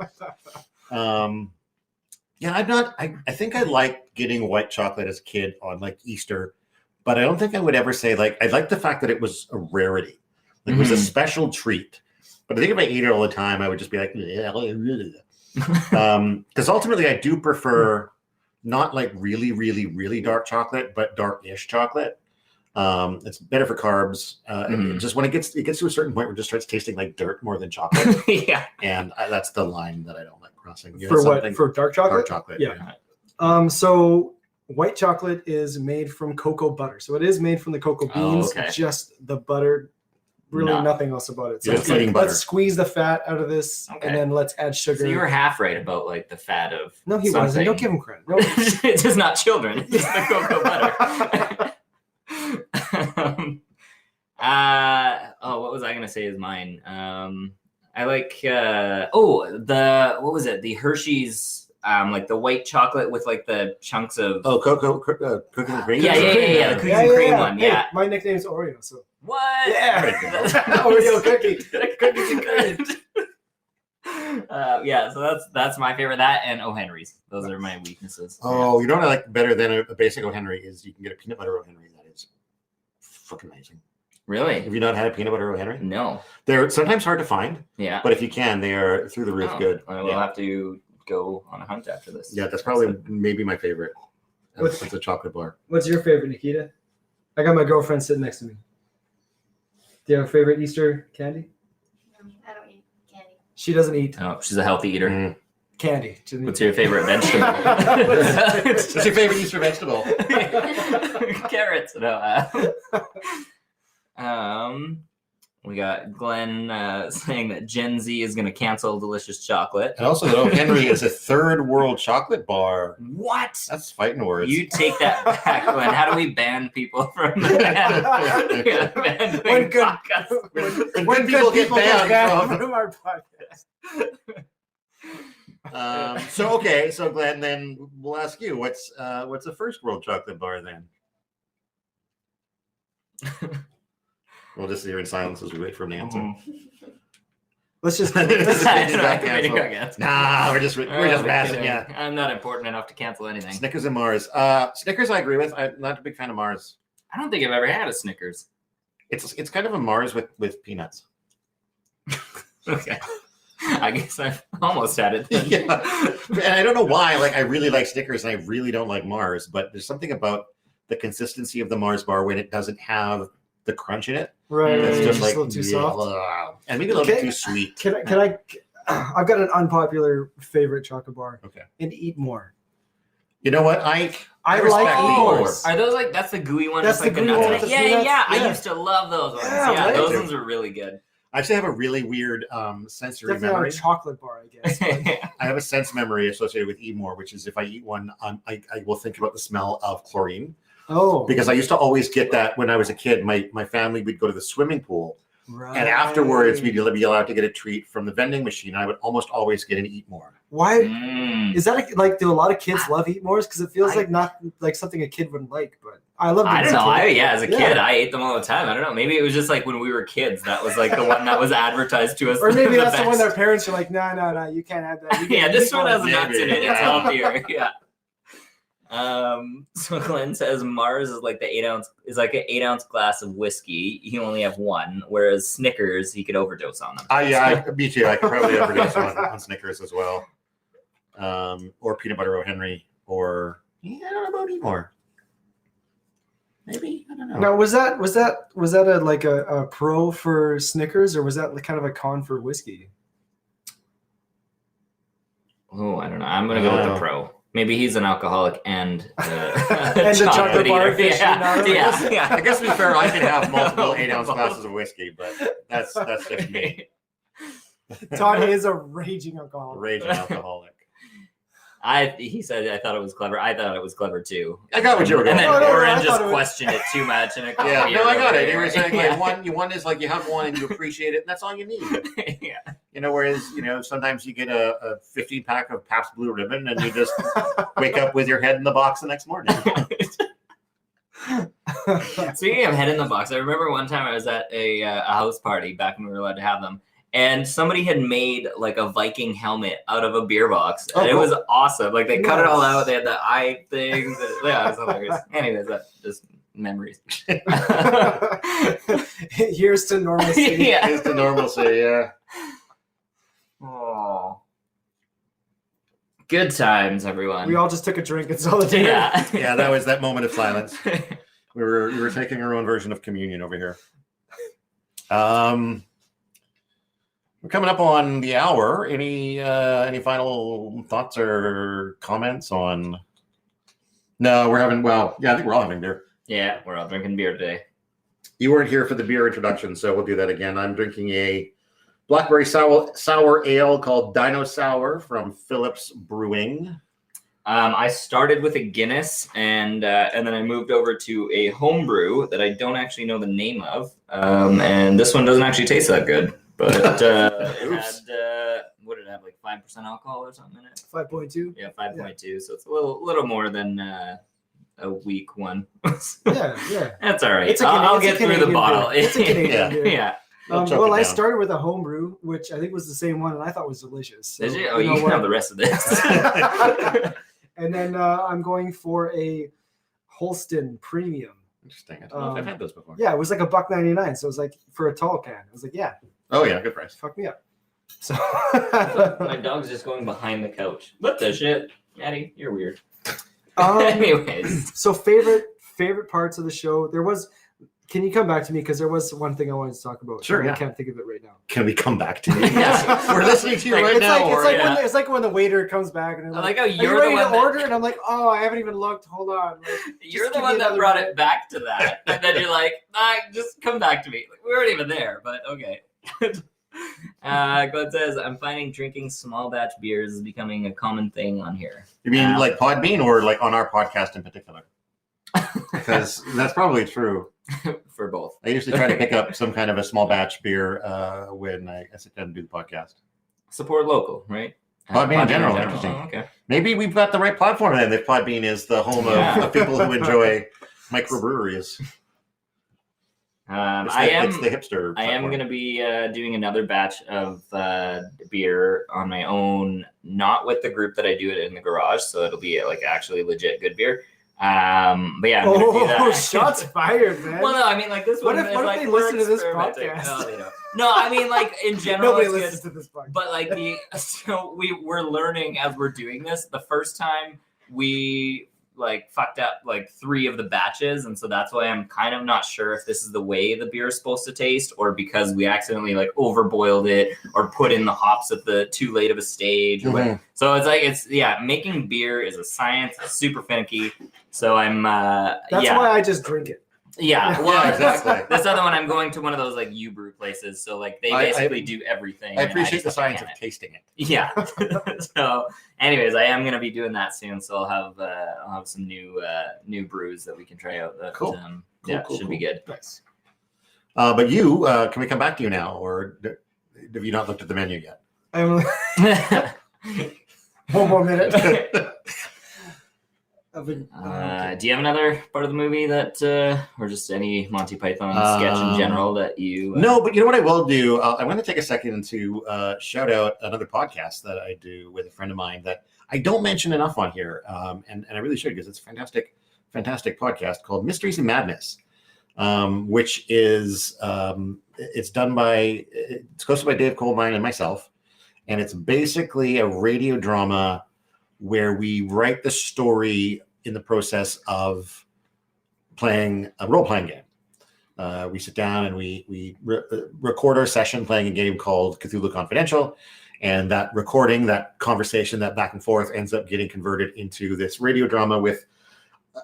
Yeah, I'm not. I think I liked getting white chocolate as a kid on like Easter, but I don't think I would ever say like I like the fact that it was a rarity. Like, it was a special treat. But I think if I ate it all the time, I would just be like, because ultimately I do prefer not like really, really, really dark chocolate, but dark-ish chocolate. It's better for carbs. And just when it gets to a certain point where it just starts tasting like dirt more than chocolate. Yeah. And that's the line that I don't like crossing. You For know, what? something- For dark chocolate? Dark chocolate. Yeah. So white chocolate is made from cocoa butter. So it is made from the cocoa beans, okay. just the butter, really No. nothing else about it. So You're it's eating like, butter. let's squeeze the fat out of this Okay. and then let's add sugar. So you were half right about like the fat of No, he something. wasn't. Don't give him credit. No. It's just not children. It's just the cocoa butter. What was I gonna say is mine? I like what was it? The Hershey's like the white chocolate with like the chunks of Cookies and cream. Yeah, the cookies and cream one. Hey, Yeah. my nickname's Oreo. So What? Yeah. That's- Oreo cookie. Cookies and cream. Yeah, so that's my favorite. That and O. Henry's. Those are my weaknesses. Oh, you know what I like better than a basic O. Henry is you can get a peanut butter O. Henry. That is fucking amazing. Really? Have you not had a peanut butter O. Henry? No. They're sometimes hard to find, Yeah. but if you can, they are through the roof good. I will have to go on a hunt after this. Yeah, that's probably maybe my favorite. What's- It's a chocolate bar. what's your favorite, Nikita? I got my girlfriend sitting next to me. Do you have a favorite Easter candy? I don't eat candy. She doesn't eat Oh, she's a healthy eater. Mm. candy. She doesn't What's eat your favorite vegetable? What's your favorite Easter vegetable? Carrots. No. We got Glenn saying that Gen Z is going to cancel delicious chocolate. And also, that O. Henry is a third world chocolate bar. What? That's fighting words. You take that back, Glenn. How do we ban people from the ban? Yeah, ban doing When good- podcasts. when people get banned from our podcast. So Glenn, then we'll ask you, what's the first world chocolate bar then? We'll just hear in silence as we wait for an answer. Let's just I don't know, I Got think we canceled. got canceled. Nah, we're just razzing you. I'm not important enough to cancel anything. Snickers and Mars. Snickers, I agree with. I'm not a big fan of Mars. I don't think I've ever had a Snickers. It's kind of a Mars with peanuts. Okay. I guess I've almost had it. Then. Yeah. And I don't know why. Like, I really like Snickers and I really don't like Mars, but there's something about the consistency of the Mars bar when it doesn't have the crunch in it. right. It's It's just just like a little too soft. and maybe a little bit Okay. too sweet. Can I? I've got an unpopular favorite chocolate bar. Okay. And Eat More. You know what? I respect like Eat Eat More. More. Are those like that's the gooey one? That's with, like the the gooey nuts one in with it? the Yeah, peanuts? yeah. I Yeah. used to love those ones. Yeah, Yeah, right. those ones are really good. I actually have a really weird sensory Definitely not memory. a chocolate bar, I guess. but- I have a sense memory associated with Eat More, which is if I eat one, I will think about the smell of chlorine. Oh, Because I used to always get that when I was a kid. My family would go to the swimming pool, right. and afterwards we'd be allowed to get a treat from the vending machine. I would almost always get an Eat More. Why Mm. is that? Like, do a lot of kids love eat mores? Because it feels like not like something a kid wouldn't like. But I love. I don't know. As a Yeah. kid, I ate them all the time. I don't know. Maybe it was just like when we were kids. That was like the one that was advertised to us. Or maybe that's the one best. their parents are like, no, you can't have that. You Yeah, can't- this you one can't has have nuts in it. It's Yeah. healthier. Yeah. So Glenn says Mars is like an 8-ounce glass of whiskey. You only have one, whereas Snickers he could overdose on them. Me too. I could probably overdose on Snickers as well, or peanut butter O'Henry, or I don't know about anymore. Maybe I don't know. Now, was that a pro for Snickers, or was that kind of a con for whiskey? Oh, I don't know. I'm gonna go with the pro. Maybe he's an alcoholic and And the chocolate bar eater. aficionado. Yeah. I guess to be fair, I can have multiple 8-ounce glasses of whiskey, but that's just me. Todd is a raging alcoholic. Raging alcoholic. He said I thought it was clever. I thought it was clever too. I got what you were And going then for. Oren I just thought it was- questioned it too much. And Yeah, no, I got it. You were saying Yeah. like one is like you have one and you appreciate it, and that's all you need. Yeah. Whereas sometimes you get a 15-pack of Pabst Blue Ribbon and you just wake up with your head in the box the next morning. Speaking of head in the box, I remember one time I was at a house party back when we were allowed to have them, and somebody had made like a Viking helmet out of a beer box, and Oh, it cool. was awesome. Like they cut it all Nice. out. They had the eye things. Yeah, it was hilarious. Anyways, that's just memories. Here's to normalcy. Yeah. It's the normalcy, yeah. Oh, good times, everyone. We all just took a drink in solidarity. yeah. Yeah, that was that moment of silence. We were taking our own version of communion over here. We're coming up on the hour. Any final thoughts or comments on? No, we're having. Well, yeah, I think we're all having beer. Yeah, we're all drinking beer today. You weren't here for the beer introduction, so we'll do that again. I'm drinking a blackberry sour ale called Dino Sour from Phillips Brewing. I started with a Guinness, and then I moved over to a homebrew that I don't actually know the name of. And this one doesn't actually taste that good, but it had what did it have, like 5% alcohol or something in it? 5.2. Yeah, 5.2. So it's a little more than a weak one. Yeah. That's all right. It's a I'll it's a get through the Canadian bottle. beer. It's a Canadian Yeah. beer. Yeah. Choke Well, it I down. started with a homebrew, which I think was the same one, and I thought was delicious. So, Did you? Oh, you can what? have the rest of this. And then I'm going for a Holston Premium. Interesting. I don't know if I've had those before. Yeah, it was like $1.99, so it was like for a tall can. I was like, yeah, Oh yeah, good price. fuck me up. So My dog's just going behind the couch. What the shit? Addie, you're weird. um, Anyways. so favorite parts of the show. There was. Can you come back to me? Because there was one thing I wanted to talk about. Sure, I yeah. can't think of it right now. Can we come back to you? Yeah. We're listening to you Like, right It's now. like, it's, or- like yeah. it's like when the waiter comes back and they're I like, like how "Are you you're the ready one to that, order?" And I'm like, "Oh, I haven't even looked. Hold on." Like, you're just the give one me that another brought minute. it back to that. And then you're like, just come back to me. Like, we weren't even there, but okay. Glenn says, I'm finding drinking small batch beers is becoming a common thing on here. You mean like Podbean or like on our podcast in particular? Because that's probably true. For both. I usually try to pick up some kind of a small batch beer when I sit down and do the podcast. Support local, right? Podbean in general, interesting. Oh, okay. Maybe we've got the right platform then. If Podbean is the home Yeah. of people who enjoy microbreweries. It's the hipster. I am platform. going to be doing another batch of beer on my own, not with the group that I do it in the garage. So it'll be like actually legit good beer. But yeah, I'm going to do that. Oh, shots fired, man! Well, no, I mean like this What one. if- is what if like, they we're listen to this experimenting. podcast? No, they don't. No, I mean like in general. Nobody it's good. listens to this podcast. But like so we're learning as we're doing this. The first time we like fucked up like 3 of the batches, and so that's why I'm kind of not sure if this is the way the beer is supposed to taste, or because we accidentally like overboiled it or put in the hops at the too late of a stage. Or what. So it's like making beer is a science. It's super finicky. So I'm That's yeah. why I just drink it. Yeah, well, Yeah, exactly. This other one, I'm going to one of those like brew places, so like they I basically do everything. I and appreciate the just have to science of can it. tasting it. Yeah. So, anyways, I am going to be doing that soon, so I'll have some new brews that we can try out. That, Cool. Should be good. Nice. But you, can we come back to you now, or have you not looked at the menu yet? I'm One more minute. Do you have another part of the movie that, or just any Monty Python sketch in general that you? No, but you know what I will do? I'm going to take a second to shout out another podcast that I do with a friend of mine that I don't mention enough on here, and I really should because it's a fantastic podcast called Mysteries and Madness, which is it's hosted by Dave Colbine and myself, and it's basically a radio drama where we write the story in the process of playing a role-playing game. We sit down and we record our session playing a game called Cthulhu Confidential, and that recording, that conversation, that back and forth ends up getting converted into this radio drama with,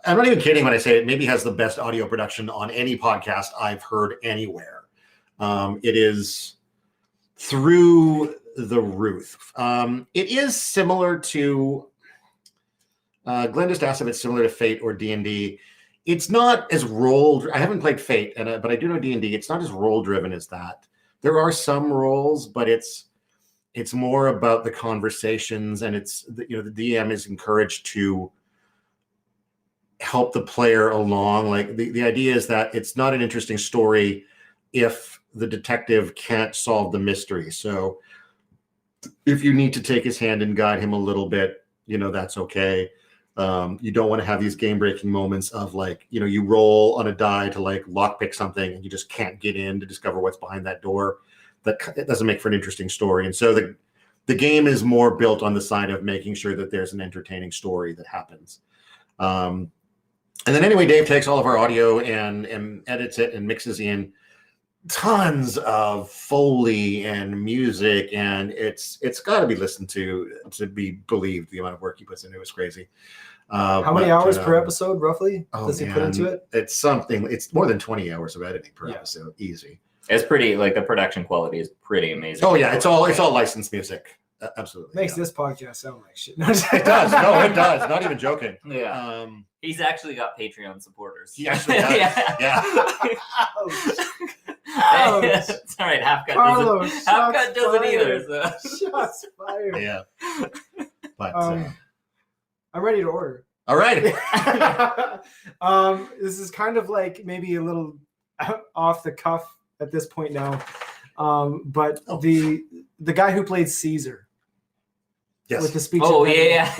I'm not even kidding when I say it maybe has the best audio production on any podcast I've heard anywhere. It is through the roof. It is similar to Glenn just asked if it's similar to Fate or D&D. It's not as role. I haven't played Fate, but I do know D&D. It's not as role driven as that. There are some roles, but it's more about the conversations, and the DM is encouraged to help the player along. Like the idea is that it's not an interesting story if the detective can't solve the mystery. So if you need to take his hand and guide him a little bit, that's okay. You don't want to have these game-breaking moments of you roll on a die to lockpick something and you just can't get in to discover what's behind that door. It doesn't make for an interesting story. And so the game is more built on the side of making sure that there's an entertaining story that happens. And then anyway, Dave takes all of our audio and edits it and mixes in tons of Foley and music, and it's got to be listened to be believed. The amount of work he puts into it is crazy. How many hours per episode, roughly, does he put into it? It's more than 20 hours of editing per episode, easy. It's pretty, the production quality is pretty amazing. Oh yeah, it's all licensed music. Absolutely. Makes this podcast sound like shit. It does. No, it does. Not even joking. Yeah. He's actually got Patreon supporters. He actually does. Yeah. It's all right. Half-Cut doesn't either. So. Shots fired. Yeah. But I'm ready to order. All right. This is kind of maybe a little off the cuff at this point now. But the guy who played Caesar. Yes. With the speech. Oh, yeah.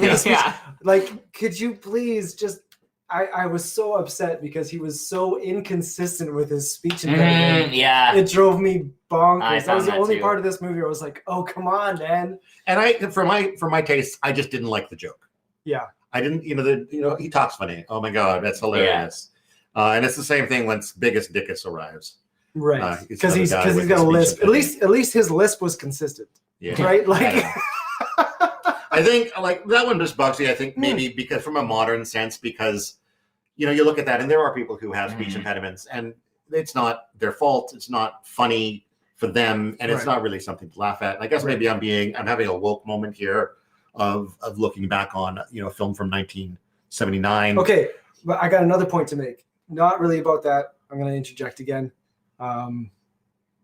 Could you please just... I was so upset because he was so inconsistent with his speech impediment. Yeah. It drove me bonkers. That was the that only too. part of this movie where I was like, oh, come on, man. And for my taste, I just didn't like the joke. Yeah. I didn't, he talks funny. Oh my God, that's hilarious. Yeah. And it's the same thing when Biggest Dickus arrives. Right. Because he's got a lisp. At least his lisp was consistent. Yeah. Right? I think that one just bugs me. I think maybe because from a modern sense, because you look at that and there are people who have speech impediments and it's not their fault. It's not funny for them, and it's not really something to laugh at. And I guess maybe I'm having a woke moment here of looking back on a film from 1979. Okay, but I got another point to make. Not really about that. I'm going to interject again.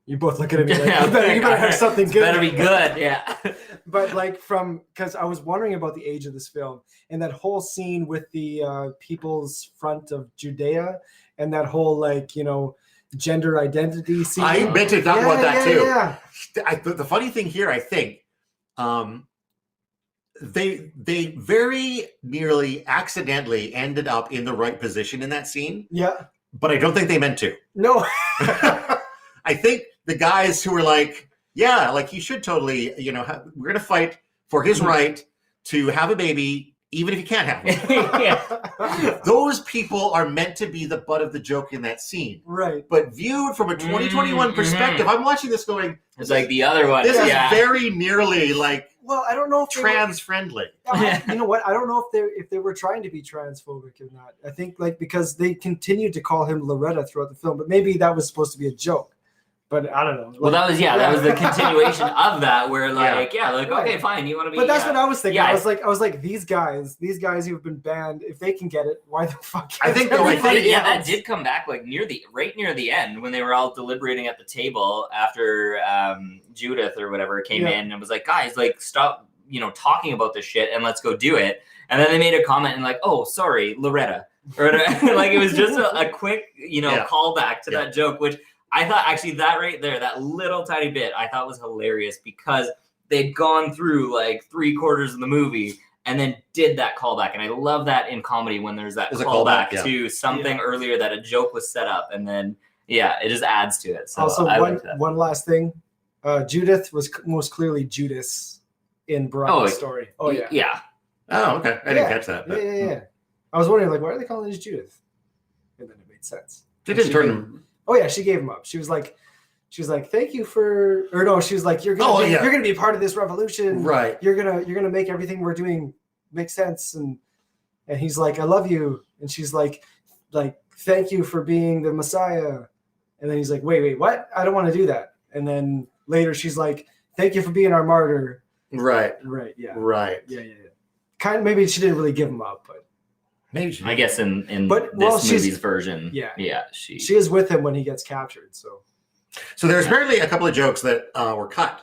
You both looking at me like, you better have something good. Better be good, yeah. But because I was wondering about the age of this film and that whole scene with the People's Front of Judea and that whole gender identity scene. I meant to talk about that too. Yeah. The funny thing here, I think, they very nearly accidentally ended up in the right position in that scene. Yeah. But I don't think they meant to. No. I think the guys who were he should totally, we're going to fight for his right to have a baby, even if he can't have one. Those people are meant to be the butt of the joke in that scene. Right. But viewed from a 2021 perspective, I'm watching this going, it's like the other one. This is very nearly well, I don't know if trans friendly. You know what? I don't know if they were trying to be transphobic or not. I think because they continued to call him Loretta throughout the film, but maybe that was supposed to be a joke. But I don't know. Well, that was the continuation of that, where okay, fine, you want to be. But that's what I was thinking. Yeah. I was like, these guys who have been banned, if they can get it, why the fuck? I think that did come back right near the end when they were all deliberating at the table after Judith or whatever came in and was like, guys, stop talking about this shit and let's go do it. And then they made a comment and like, oh, sorry, Loretta. Or like it was just a quick, callback to that joke, which I thought actually that right there, that little tiny bit, I thought was hilarious because they'd gone through like 3/4 of the movie and then did that callback. And I love that in comedy when there's that callback to something earlier that a joke was set up. And then, it just adds to it. So also, I one last thing. Judith was most clearly Judas in Brian's story. Oh, yeah. Yeah. Oh, okay. I didn't catch that. But, Yeah. I was wondering, like, why are they calling this Judith? And then it made sense. They didn't turn him. Oh, yeah, she gave him up. She was like, thank you for, or no, she was like, you're gonna be a part of this revolution, right? You're gonna make everything we're doing make sense, and he's like, I love you, and she's like, thank you for being the Messiah, and then he's like, wait, what? I don't want to do that, and then later she's like, thank you for being our martyr, right, yeah, right, yeah. Kind of, maybe she didn't really give him up, but. Maybe she I guess in this movie's version, she is with him when he gets captured. So there's apparently a couple of jokes that were cut.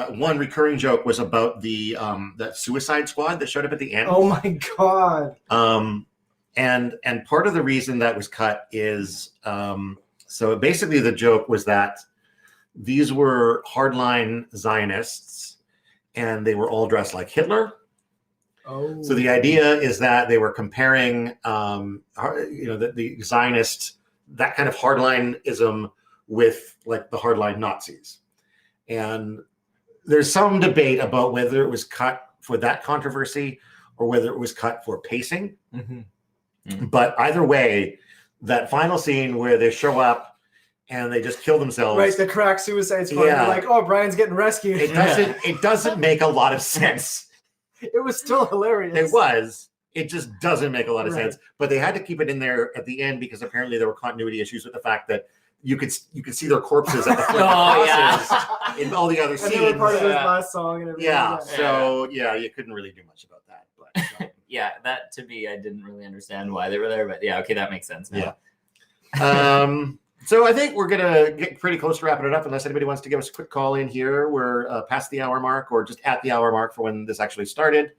One recurring joke was about the that Suicide Squad that showed up at the end. Oh my god! And part of the reason that was cut is so basically the joke was that these were hardline Zionists, and they were all dressed like Hitler. Oh. So the idea is that they were comparing, the Zionist, that kind of hardlineism with like the hardline Nazis. And there's some debate about whether it was cut for that controversy or whether it was cut for pacing. Mm-hmm. Mm-hmm. But either way, that final scene where they show up and they just kill themselves. Right, the crack Suicide Squad. Yeah. Like, oh, Brian's getting rescued. It doesn't make a lot of sense. It was still hilarious. It was. It just doesn't make a lot of sense. But they had to keep it in there at the end because apparently there were continuity issues with the fact that you could see their corpses at the foot of in all the other scenes. And they were part of his last song and everything. Yeah. So you couldn't really do much about that. But that to me, I didn't really understand why they were there, but okay, that makes sense now. Yeah. So I think we're gonna get pretty close to wrapping it up. Unless anybody wants to give us a quick call in here, we're past the hour mark, or just at the hour mark for when this actually started.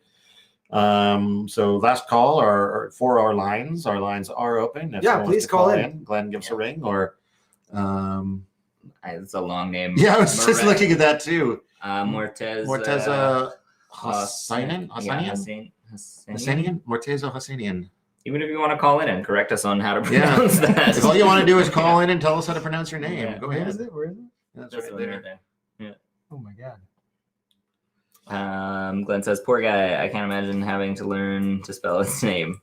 So last call are for our lines. Our lines are open. If please call in. Glenn, give us a ring, or it's a long name. Yeah, I was just looking at that too. Morteza Hassanian. Morteza Hassanian. Even if you want to call in and correct us on how to pronounce that. If all you want to do is call in and tell us how to pronounce your name. Yeah. Go ahead. Where is it? That's right there. Yeah. Oh my god. Glenn says, poor guy, I can't imagine having to learn to spell his name.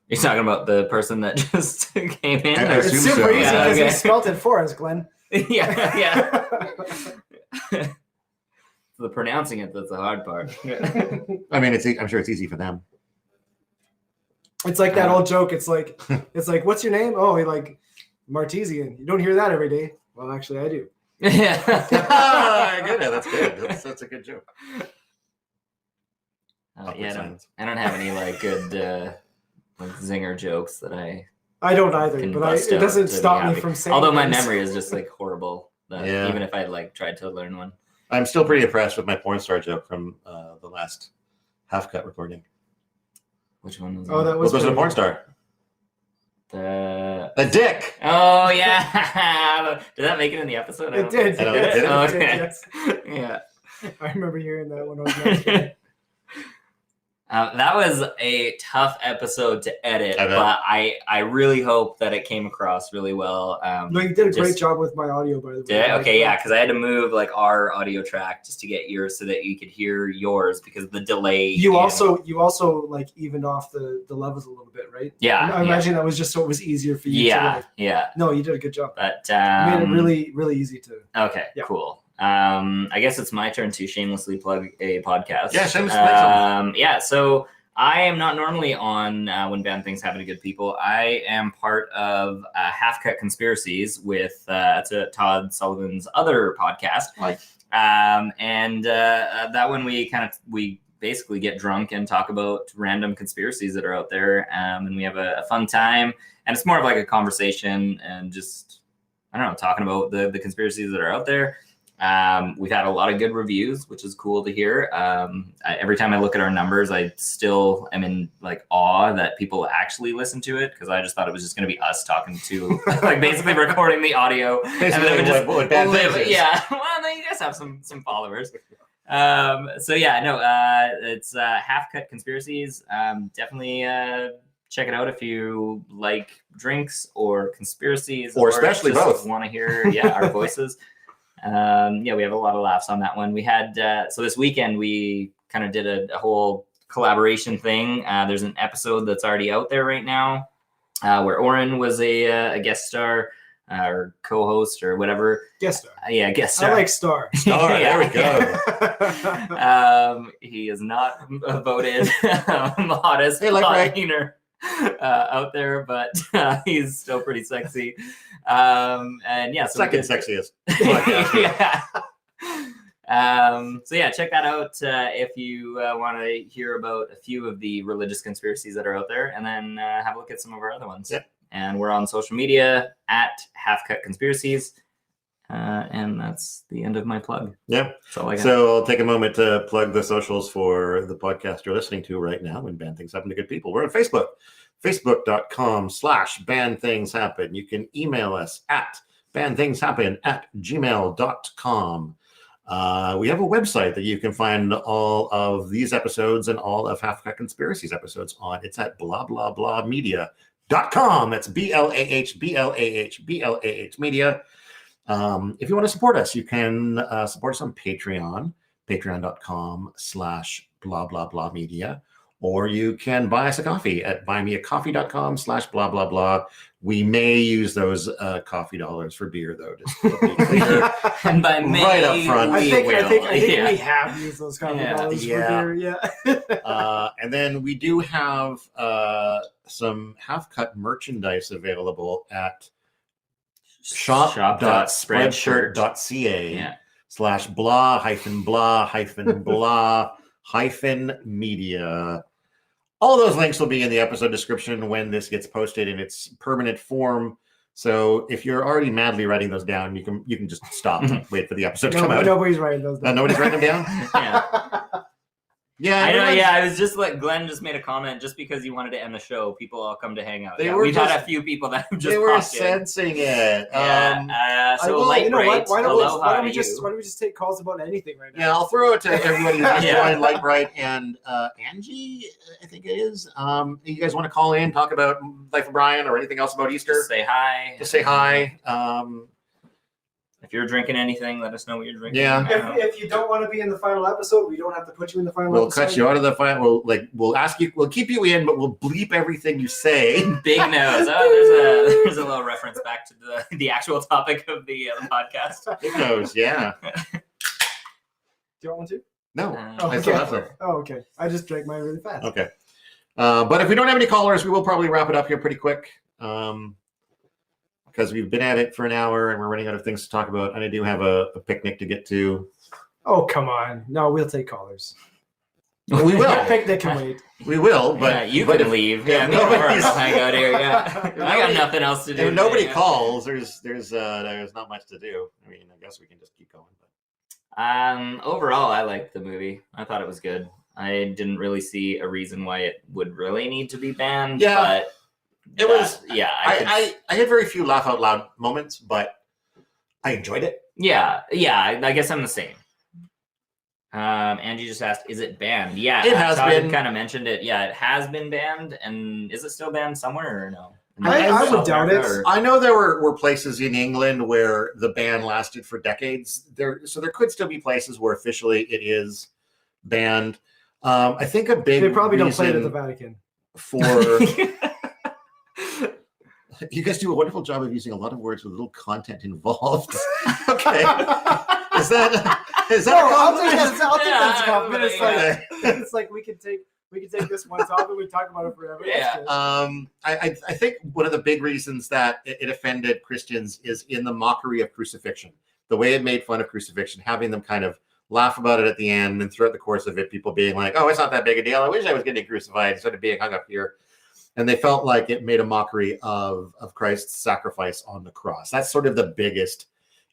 You're talking about the person that just came in? It's super easy because he spelled it for us, Glenn. Yeah. The pronouncing it, that's the hard part. I mean, I'm sure it's easy for them. It's like that old joke. It's like, what's your name? Oh, like Martesian. You don't hear that every day. Well, actually, I do. Yeah. Good. That's good. That's a good joke. I don't have any like good like zinger jokes that I don't either, but it doesn't stop me from saying. Although my memory is just like horrible. Even if I like tried to learn one. I'm still pretty impressed with my porn star joke from the last half-cut recording. Which one was that? Oh, that was a porn star. The dick. Oh yeah. Did that make it in the episode? It did. Okay. Yes. Yeah. I remember hearing that when I was yesterday. That was a tough episode to edit, but I really hope that it came across really well. No, you did a great job with my audio, by the way. Did I? Okay, yeah, because I had to move like our audio track just to get yours so that you could hear yours because of the delay. You also like evened off the levels a little bit, right? Yeah. I imagine that was just so it was easier for you. Yeah. No, you did a good job. But made it really, really easy to. Okay. Yeah. Cool. I guess it's my turn to shamelessly plug a podcast. Yeah, shamelessly plug yeah, so I am not normally on When Bad Things Happen to Good People. I am part of Half-Cut Conspiracies with Todd Sullivan's other podcast. Right. And that one we basically get drunk and talk about random conspiracies that are out there. And we have a fun time. And it's more of like a conversation and just, I don't know, talking about the conspiracies that are out there. We've had a lot of good reviews, which is cool to hear. Every time I look at our numbers, I still am in like awe that people actually listen to it, because I just thought it was just going to be us talking to like basically recording the audio. Basically, and then what Bad Things is. Yeah, well, then you guys have some followers. So yeah, no, it's Half-Cut Conspiracies. Definitely check it out if you like drinks or conspiracies, or especially both. Want to hear our voices. We have a lot of laughs on that one. We had so this weekend we kind of did a whole collaboration thing. There's an episode that's already out there right now where Oren was a guest star or co-host or whatever. Guest star. Guest star. I like star. Star, there we go. He is not voted hottest podcaster out there, but he's still pretty sexy. And yeah, so second sexiest. So yeah, check that out if you want to hear about a few of the religious conspiracies that are out there, and then have a look at some of our other ones. Yep. And we're on social media at Half-Cut Conspiracies. And that's the end of my plug. Yeah. That's all I got. So I'll take a moment to plug the socials for the podcast you're listening to right now when Bad Things Happen to Good People. We're on Facebook, facebook.com/bandthingshappen. You can email us at bandthingshappen@gmail.com. We have a website that you can find all of these episodes and all of Half-Cut Conspiracies episodes on. It's at media.com. That's BLAH media. If you want to support us, you can support us on Patreon, patreon.com/media, or you can buy us a coffee at buymeacoffee.com/. We may use those coffee dollars for beer, though, just to be clear. And by May, right up front. I think we have used those coffee dollars for beer, and then we do have some Half-Cut merchandise available at shop.spreadshirt.ca/blah-blah-media. All those links will be in the episode description when this gets posted in its permanent form. So if you're already madly writing those down, you can just stop and wait for the episode to come out. Nobody's writing those down. Nobody's writing them down? Yeah, I know. Yeah, I was just like Glenn just made a comment. Just because you wanted to end the show, people all come to hang out. We've had a few people that have just they were sensing it. So Light Bright, why don't we just take calls about anything right now? Yeah, I'll throw it to everybody who's joined, Light Bright and Angie, I think it is. You guys want to call in, talk about Life of Brian or anything else about Easter? Just say hi. Just say hi. If you're drinking anything, let us know what you're drinking. Yeah. If you don't want to be in the final episode, we don't have to put you in the final episode. We'll cut you out of the final. We'll ask you. We'll keep you in, but we'll bleep everything you say. Big nose. Oh, there's a little reference back to the actual topic of the podcast. Big nose. Yeah. Do you want one too? No. I still have some. Oh, okay. I just drank mine really fast. Okay. But if we don't have any callers, we will probably wrap it up here pretty quick. Because we've been at it for an hour and we're running out of things to talk about. And I do have a picnic to get to. Oh, come on. No, we'll take callers. We will. Picnic can wait. We will, but you can leave. Yeah, nobody's hang out here. Yeah, I got nothing else to do. If nobody calls, there's not much to do. I mean, I guess we can just keep going. But overall, I liked the movie. I thought it was good. I didn't really see a reason why it would really need to be banned. Yeah. But it was, I had very few laugh out loud moments, but I enjoyed it. Yeah, I guess I'm the same. Angie just asked, is it banned? Yeah, it has been. Kind of mentioned it. Yeah, it has been banned. And is it still banned somewhere or no? I would doubt it. I know there were places in England where the ban lasted for decades. So there could still be places where officially it is banned. I think a big they probably don't play it at the Vatican. You guys do a wonderful job of using a lot of words with little content involved. Okay. Is that I'll take that as a compliment. It's like we can take this one topic, we talk about it forever. Yeah. I think one of the big reasons that it offended Christians is in the mockery of crucifixion. The way it made fun of crucifixion, having them kind of laugh about it at the end, and throughout the course of it, people being like, oh, it's not that big a deal. I wish I was getting crucified instead of being hung up here. And they felt like it made a mockery of Christ's sacrifice on the cross. That's sort of the biggest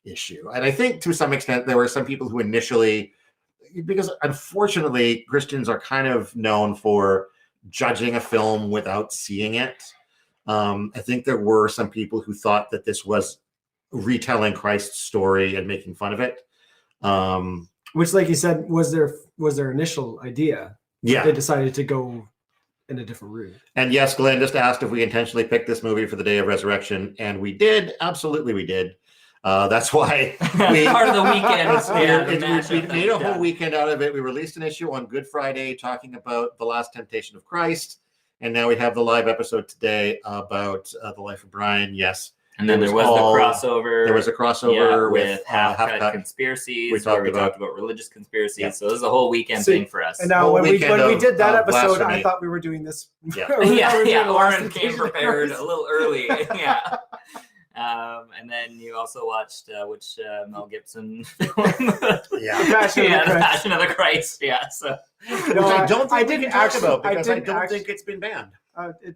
issue. And I think to some extent there were some people who initially, because unfortunately Christians are kind of known for judging a film without seeing it. I think there were some people who thought that this was retelling Christ's story and making fun of it. Which, like you said, was their initial idea. Yeah. They decided to go in a different route. And yes, Glenn just asked if we intentionally picked this movie for the day of resurrection, and we did. Absolutely, we did. That's why we part of the weekend. We made a whole weekend out of it. We released an issue on Good Friday talking about the last temptation of Christ, and now we have the live episode today about the life of Brian. Yes. And then there was the crossover. There was a crossover with Half-Cut Conspiracies, we talked about religious conspiracies. Yeah. So this is a whole weekend thing for us. And now when we did that episode, I thought we were doing this. Yeah, Oren came prepared a little early. Yeah. And then you also watched which Mel Gibson film? The Passion of the Christ. Yeah. So no, I don't think I didn't talk about because I don't think it's been banned.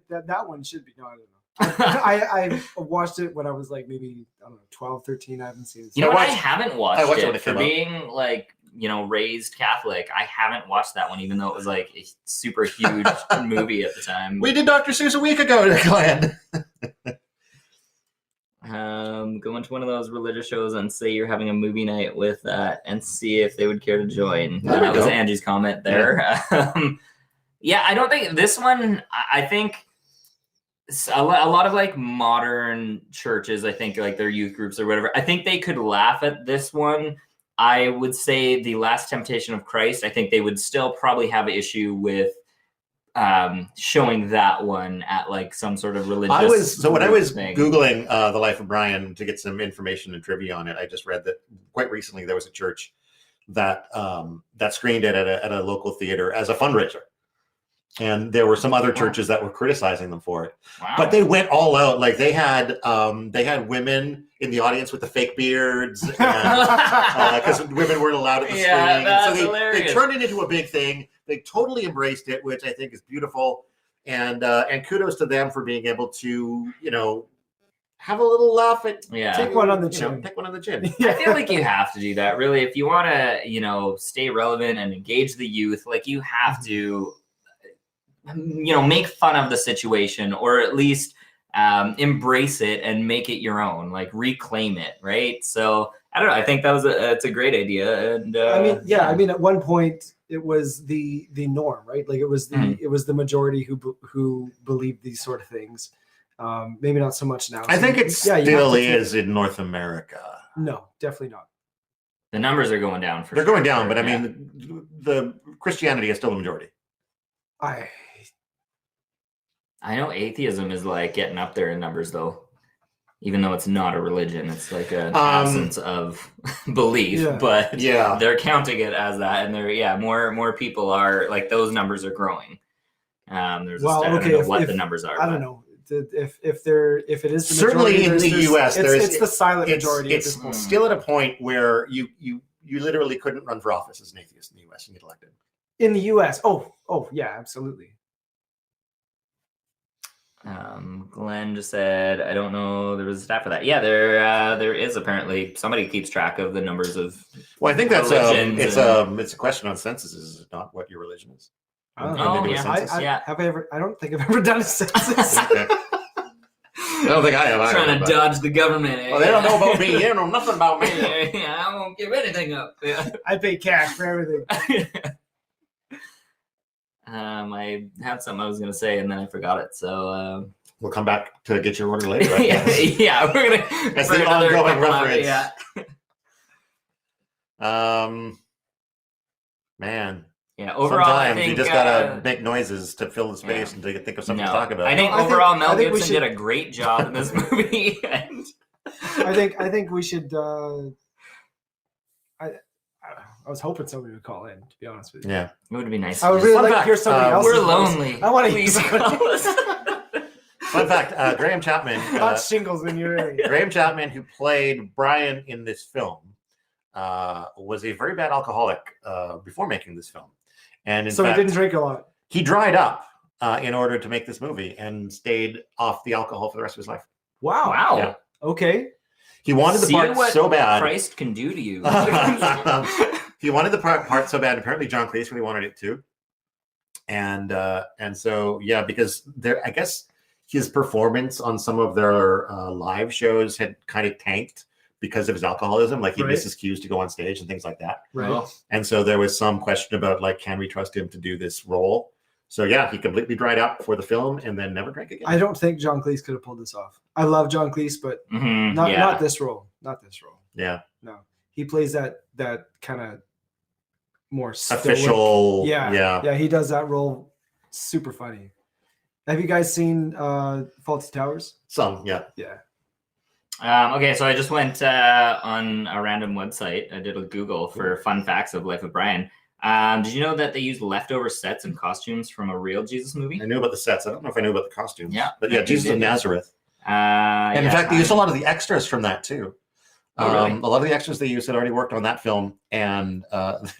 That one should be. No, I don't know. I watched it when I was like maybe, I don't know, 12, 13. I haven't seen it. You know what? I haven't watched it for being like, raised Catholic. I haven't watched that one, even though it was like a super huge movie at the time. We did Dr. Seuss a week ago, Glenn. Go into one of those religious shows and say you're having a movie night with that and see if they would care to join. That was Angie's comment there. Yeah, I don't think this one, I think a lot of like modern churches, I think like their youth groups or whatever, I think they could laugh at this one. I would say the Last Temptation of Christ, I think they would still probably have an issue with showing that one at like some sort of religious when I was thing. Googling the life of Brian to get some information and trivia on it, I just read that quite recently there was a church that screened it at a local theater as a fundraiser. And there were some other churches that were criticizing them for it. Wow. But they went all out. Like they had women in the audience with the fake beards because women weren't allowed at the screening. That's so hilarious. They turned it into a big thing. They totally embraced it, which I think is beautiful. And kudos to them for being able to, have a little laugh at take one on the chin. Take one on the chin. I feel like you have to do that, really. If you want to, stay relevant and engage the youth, like you have to make fun of the situation, or at least embrace it and make it your own, like reclaim it, right? So I don't know. I think it's a great idea. And I mean, at one point it was the norm, right? Like it was the majority who believed these sort of things. Maybe not so much now. I think it still is in North America. No, definitely not. The numbers are going down. They're going down, but I mean, the Christianity is still the majority. I know atheism is like getting up there in numbers, though, even though it's not a religion. It's like an absence of belief, but they're counting it as that, and more people are like those numbers are growing. I don't know what the numbers are. I don't know if it is the certainly in the U.S. It's the silent majority at this point. Still at a point where you literally couldn't run for office as an atheist in the U.S. and get elected. In the U.S., oh yeah, absolutely. Glenn just said, I don't know, there was a stat for that. Yeah, there is apparently. Somebody keeps track of the numbers of. Well, I think that's it's a question on censuses, is it not, what your religion is? I don't think I've ever done a census. Okay. I don't think I have. Trying to dodge the government. Well, they don't know about me. They don't know nothing about me. Yeah, I won't give anything up. Yeah. I pay cash for everything. I had something I was going to say, and then I forgot it. So we'll come back to get your order later. Right? Yeah, we're going to. That's the ongoing reference. Man. Yeah, overall, sometimes I think you just gotta make noises to fill the space and to think of something to talk about. I think overall, Mel Gibson did a great job in this movie. And I think we should. I was hoping somebody would call in, to be honest with you. Yeah, it would be nice. I would really like to hear somebody else. We're lonely. I want to hear somebody. Fun fact: Graham Chapman. Hot shingles in your area. Graham Chapman, who played Brian in this film, was a very bad alcoholic before making this film, and in fact, he didn't drink a lot. He dried up in order to make this movie and stayed off the alcohol for the rest of his life. Wow. Yeah. Okay. He wanted the See part what so bad. Christ can do to you. He wanted the part so bad. Apparently, John Cleese really wanted it too. And so yeah, because I guess his performance on some of their live shows had kind of tanked because of his alcoholism. Like he missed his cues to go on stage and things like that. Right. Oh. And so there was some question about like, can we trust him to do this role? So yeah, he completely dried up for the film and then never drank again. I don't think John Cleese could have pulled this off. I love John Cleese, but Mhm, not this role. Not this role. Yeah. No, he plays that kind of more stoic. Official. Yeah. He does that role super funny. Have you guys seen Fawlty Towers? Some, yeah. Yeah. Okay, so I just went on a random website. I did a Google for fun facts of Life of Brian. Did you know that they used leftover sets and costumes from a real Jesus movie? I knew about the sets. I don't know if I knew about the costumes. Yeah. But yeah, Jesus of Nazareth. And in fact, they used a lot of the extras from that too. Oh, really? A lot of the extras they used had already worked on that film, and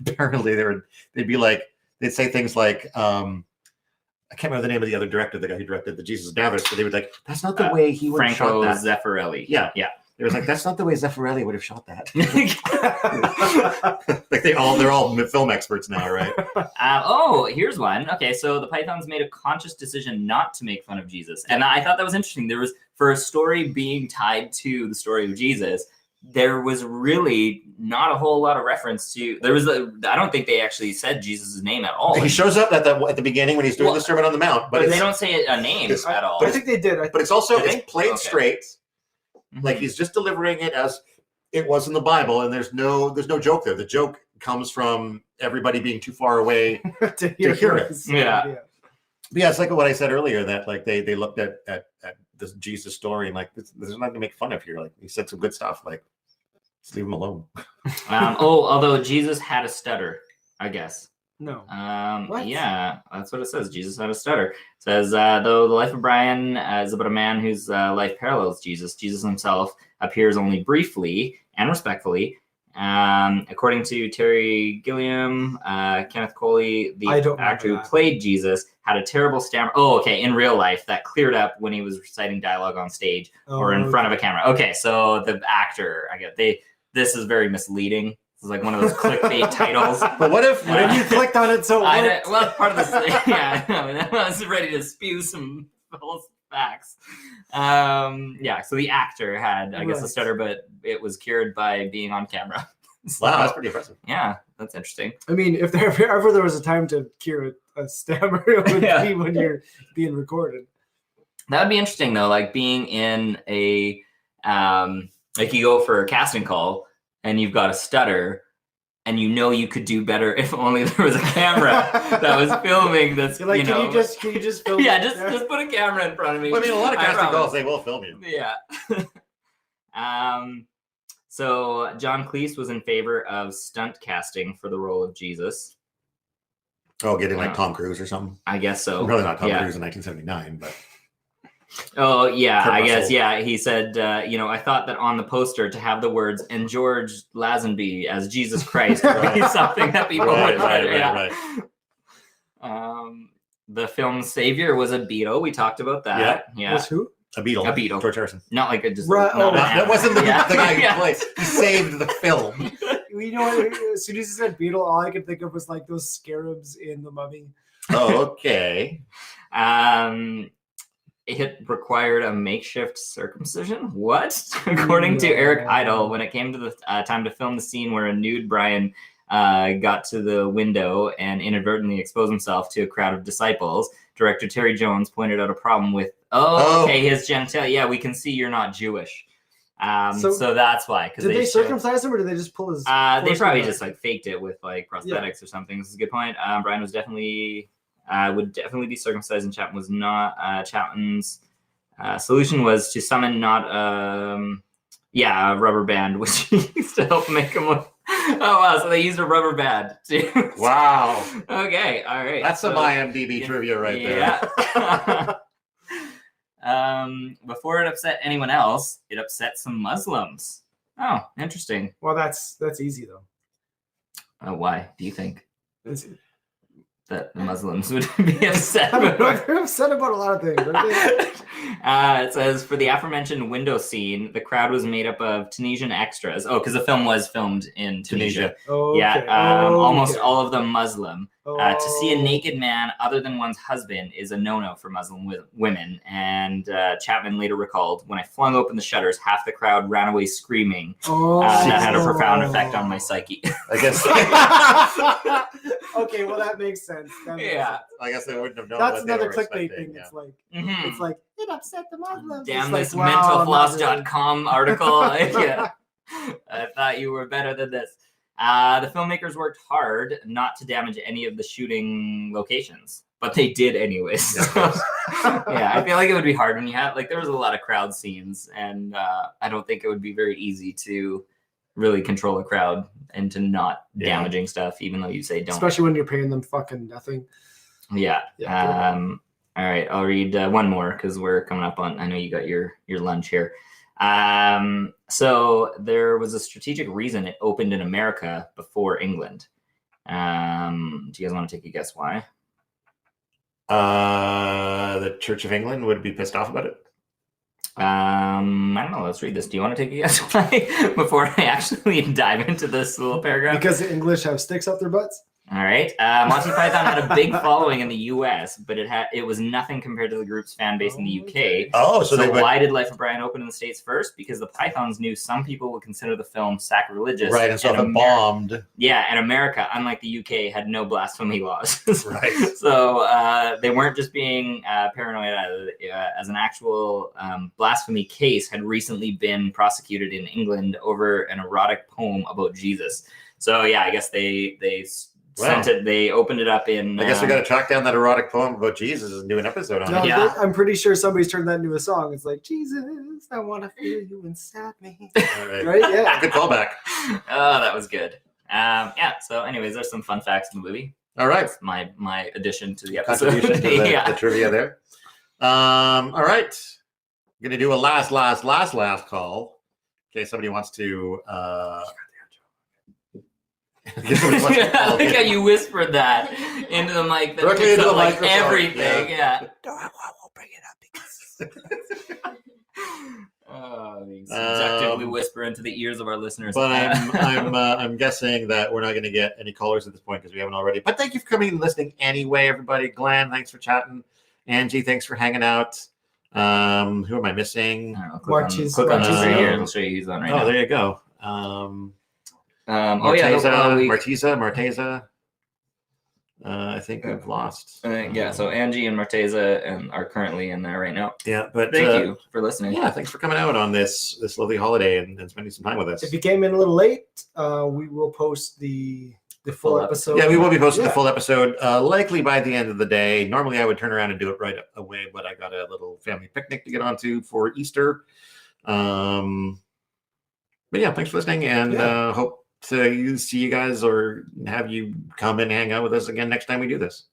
apparently they'd say things like, I can't remember the name of the other director, the guy who directed the Jesus of Nazareth, but they would like, that's not the way he would have shot Franco that. Zeffirelli. Yeah. It was like, that's not the way Zeffirelli would have shot that. Like they're all film experts now, right? Here's one. Okay, so the Pythons made a conscious decision not to make fun of Jesus, and I thought that was interesting. There was, for a story being tied to the story of Jesus, there was really not a whole lot of reference to. I don't think they actually said Jesus' name at all. He shows up at the beginning when he's doing the Sermon on the Mount, but they don't say a name at all. I think they did. But it's also played Okay. straight. Mhm. Like he's just delivering it as it was in the Bible, and there's no joke there. The joke comes from everybody being too far away to hear it. Yeah. But yeah, it's like what I said earlier, that like they looked at this Jesus story and like there's nothing to make fun of here. Like he said some good stuff. Like just leave him alone. Although Jesus had a stutter, I guess. No. What? Yeah, that's what it says. Jesus had a stutter. It says, though the life of Brian is about a man whose life parallels Jesus, Jesus himself appears only briefly and respectfully. According to Terry Gilliam, Kenneth Coley, the actor who played Jesus, had a terrible stammer. Oh, okay. In real life, that cleared up when he was reciting dialogue on stage or in front of a camera. Okay, so the actor, this is very misleading. It's like one of those clickbait titles. But what if you clicked on it so well, part of this, yeah, I was ready to spew some false facts. So the actor had, I guess, a stutter, but it was cured by being on camera. So, wow, that's pretty impressive. Yeah, that's interesting. I mean, if ever there was a time to cure a stammer, it would be when you're being recorded. That would be interesting, though, like being in a, like you go for a casting call, and you've got a stutter, and you could do better if only there was a camera that was filming this. You're like, can you just film? Yeah, just put a camera in front of me. Well, I mean, a lot of casting calls, they will film you. Yeah. So John Cleese was in favor of stunt casting for the role of Jesus. Oh, getting like Tom Cruise or something. I guess so. Probably not Tom Cruise in 1979, but. Oh, yeah, Kurt I guess, Russell. yeah. He said, I thought that on the poster to have the words "and George Lazenby as Jesus Christ" would be something that people would Right. The film's savior was a beetle. We talked about that. Yeah. Was who? A beetle. A beetle. George Harrison. Not like a just. Right, not an That animal. wasn't the Yeah. guy who Yeah. played. He saved the film. You know what? As soon as you said beetle, all I could think of was like those scarabs in The Mummy. Oh, okay. It required a makeshift circumcision. What? According to Eric Idle, when it came to the time to film the scene where a nude Brian got to the window and inadvertently exposed himself to a crowd of disciples, director Terry Jones pointed out a problem with, his genitalia. Yeah, we can see you're not Jewish. So that's why. Did they circumcise him, or did they just pull his? They probably just like faked it with like prosthetics or something. This is a good point. Brian was definitely would definitely be circumcised, and Chapman was not. Chapman's solution was to summon not a rubber band, which he used to help make him look. Oh wow! So they used a rubber band too. Wow. Okay, all right. That's some IMDb trivia right there. Yeah. Before it upset anyone else, it upset some Muslims. Oh, interesting. Well, that's easy though. Why do you think? that the Muslims would be upset I don't know, about. they're upset about a lot of things, aren't they? It says, for the aforementioned window scene, the crowd was made up of Tunisian extras. Oh, because the film was filmed in Tunisia. Okay. Yeah, almost okay. all of them Muslim. To see a Oh. naked man other than one's husband is a no-no for Muslim women. And Chapman later recalled, when I flung open the shutters, half the crowd ran away screaming. That had a profound effect on my psyche. I guess. Okay, well that makes sense. That makes Yeah. sense. I guess they wouldn't have known. That's what they another were clickbait expecting, thing. yeah. It's like Mhm. it's like it upset the Muslims. Damn It's this like, wow, mentalfloss.com article. Yeah. I thought you were better than this. The filmmakers worked hard not to damage any of the shooting locations, but they did anyways. Yeah, I feel like it would be hard when you have, like, there was a lot of crowd scenes, and I don't think it would be very easy to really control a crowd into not damaging stuff, even though you say don't. Especially when you're paying them fucking nothing. Yeah. Yeah, All right, I'll read one more because we're coming up on. I know you got your lunch here. So there was a strategic reason it opened in America before England. Do you guys want to take a guess why? The Church of England would be pissed off about it. I don't know. Let's read this. Do you want to take a guess why before I actually dive into this little paragraph? Because the English have sticks up their butts. All right. Monty Python had a big following in the U.S., but it was nothing compared to the group's fan base in the U.K. Oh, So why did Life of Brian open in the States first? Because the Pythons knew some people would consider the film sacrilegious. Right, and so if it bombed. Yeah, and America, unlike the UK, had no blasphemy laws. Right. So they weren't just being paranoid, as an actual blasphemy case had recently been prosecuted in England over an erotic poem about Jesus. So yeah, I guess they sent it. They opened it up in. I guess we got to track down that erotic poem about Jesus and do an episode on No, it. Yeah. I'm pretty sure somebody's turned that into a song. It's like, Jesus, I want to feel you inside me. All right. Right? Yeah. Good callback. Oh, that was good. Yeah. So, anyways, there's some fun facts in the movie. All right. That's my addition to the episode. Contribution to the, Yeah. the trivia there. All right. I'm going to do a last call in case somebody wants to. I like how you whispered that into the mic. That Directly picks into up, the like microphone, everything. Yeah. No, I won't bring it up because. You subjectively whisper into the ears of our listeners. But I'm guessing that we're not going to get any callers at this point because we haven't already. But thank you for coming and listening anyway, everybody. Glenn, thanks for chatting. Angie, thanks for hanging out. Who am I missing? I don't know, Marchese. click on this right here. Oh. I'll show you who's on right Oh, now. there you go. Marteza. I think we've lost. Yeah, so Angie and Marteza are currently in there right now. Yeah, but Thank you for listening. Yeah, thanks for coming out on this lovely holiday and spending some time with us. If you came in a little late, we will post the full episode. Yeah, we will be posting the full episode likely by the end of the day. Normally, I would turn around and do it right away, but I got a little family picnic to get onto for Easter. But yeah, thanks for listening, and hope to see you guys or have you come and hang out with us again next time we do this.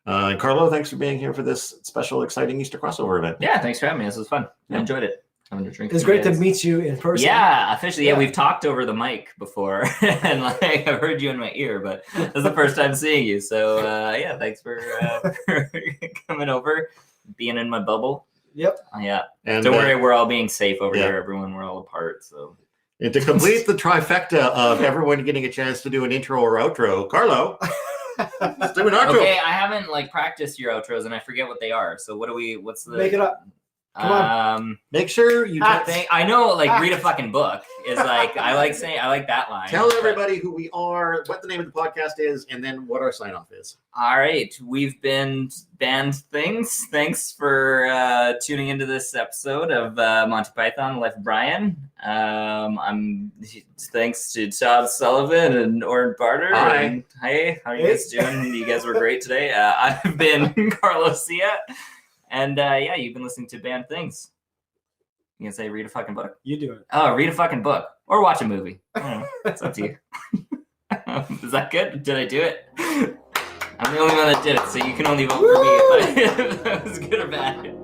And Carlo, thanks for being here for this special, exciting Easter crossover event. Yeah, thanks for having me. This was fun. I enjoyed it. Having a drink. It's great to meet you in person. Yeah, officially. Yeah, Yeah. we've talked over the mic before, and like I've heard you in my ear, but this is the first time seeing you. So yeah, thanks for coming over, being in my bubble. Yep. Yeah. And Don't worry, we're all being safe over yeah. here. Everyone, we're all apart. So. And to complete the trifecta of everyone getting a chance to do an intro or outro, Carlo, let's do an outro. Okay, I haven't practiced your outros, and I forget what they are. So what's the? Make it up. Come on. Make sure you I know, read a fucking book is I like that line. tell everybody who we are, what the name of the podcast is, and then what our sign off is. All right, we've been Banned Things. Thanks for tuning into this episode of Monty Python, Life of Brian. I'm thanks to Todd Sullivan and Oren Barter. Hi. And, hey, how are you guys doing? You guys were great today. I've been Carlo Sia. And yeah, you've been listening to Banned Things. You can say read a fucking book. You do it. Oh, read a fucking book or watch a movie. I don't know. It's up to you. Is that good? Did I do it? I'm the only one that did it, so you can only vote for me if that was good or bad.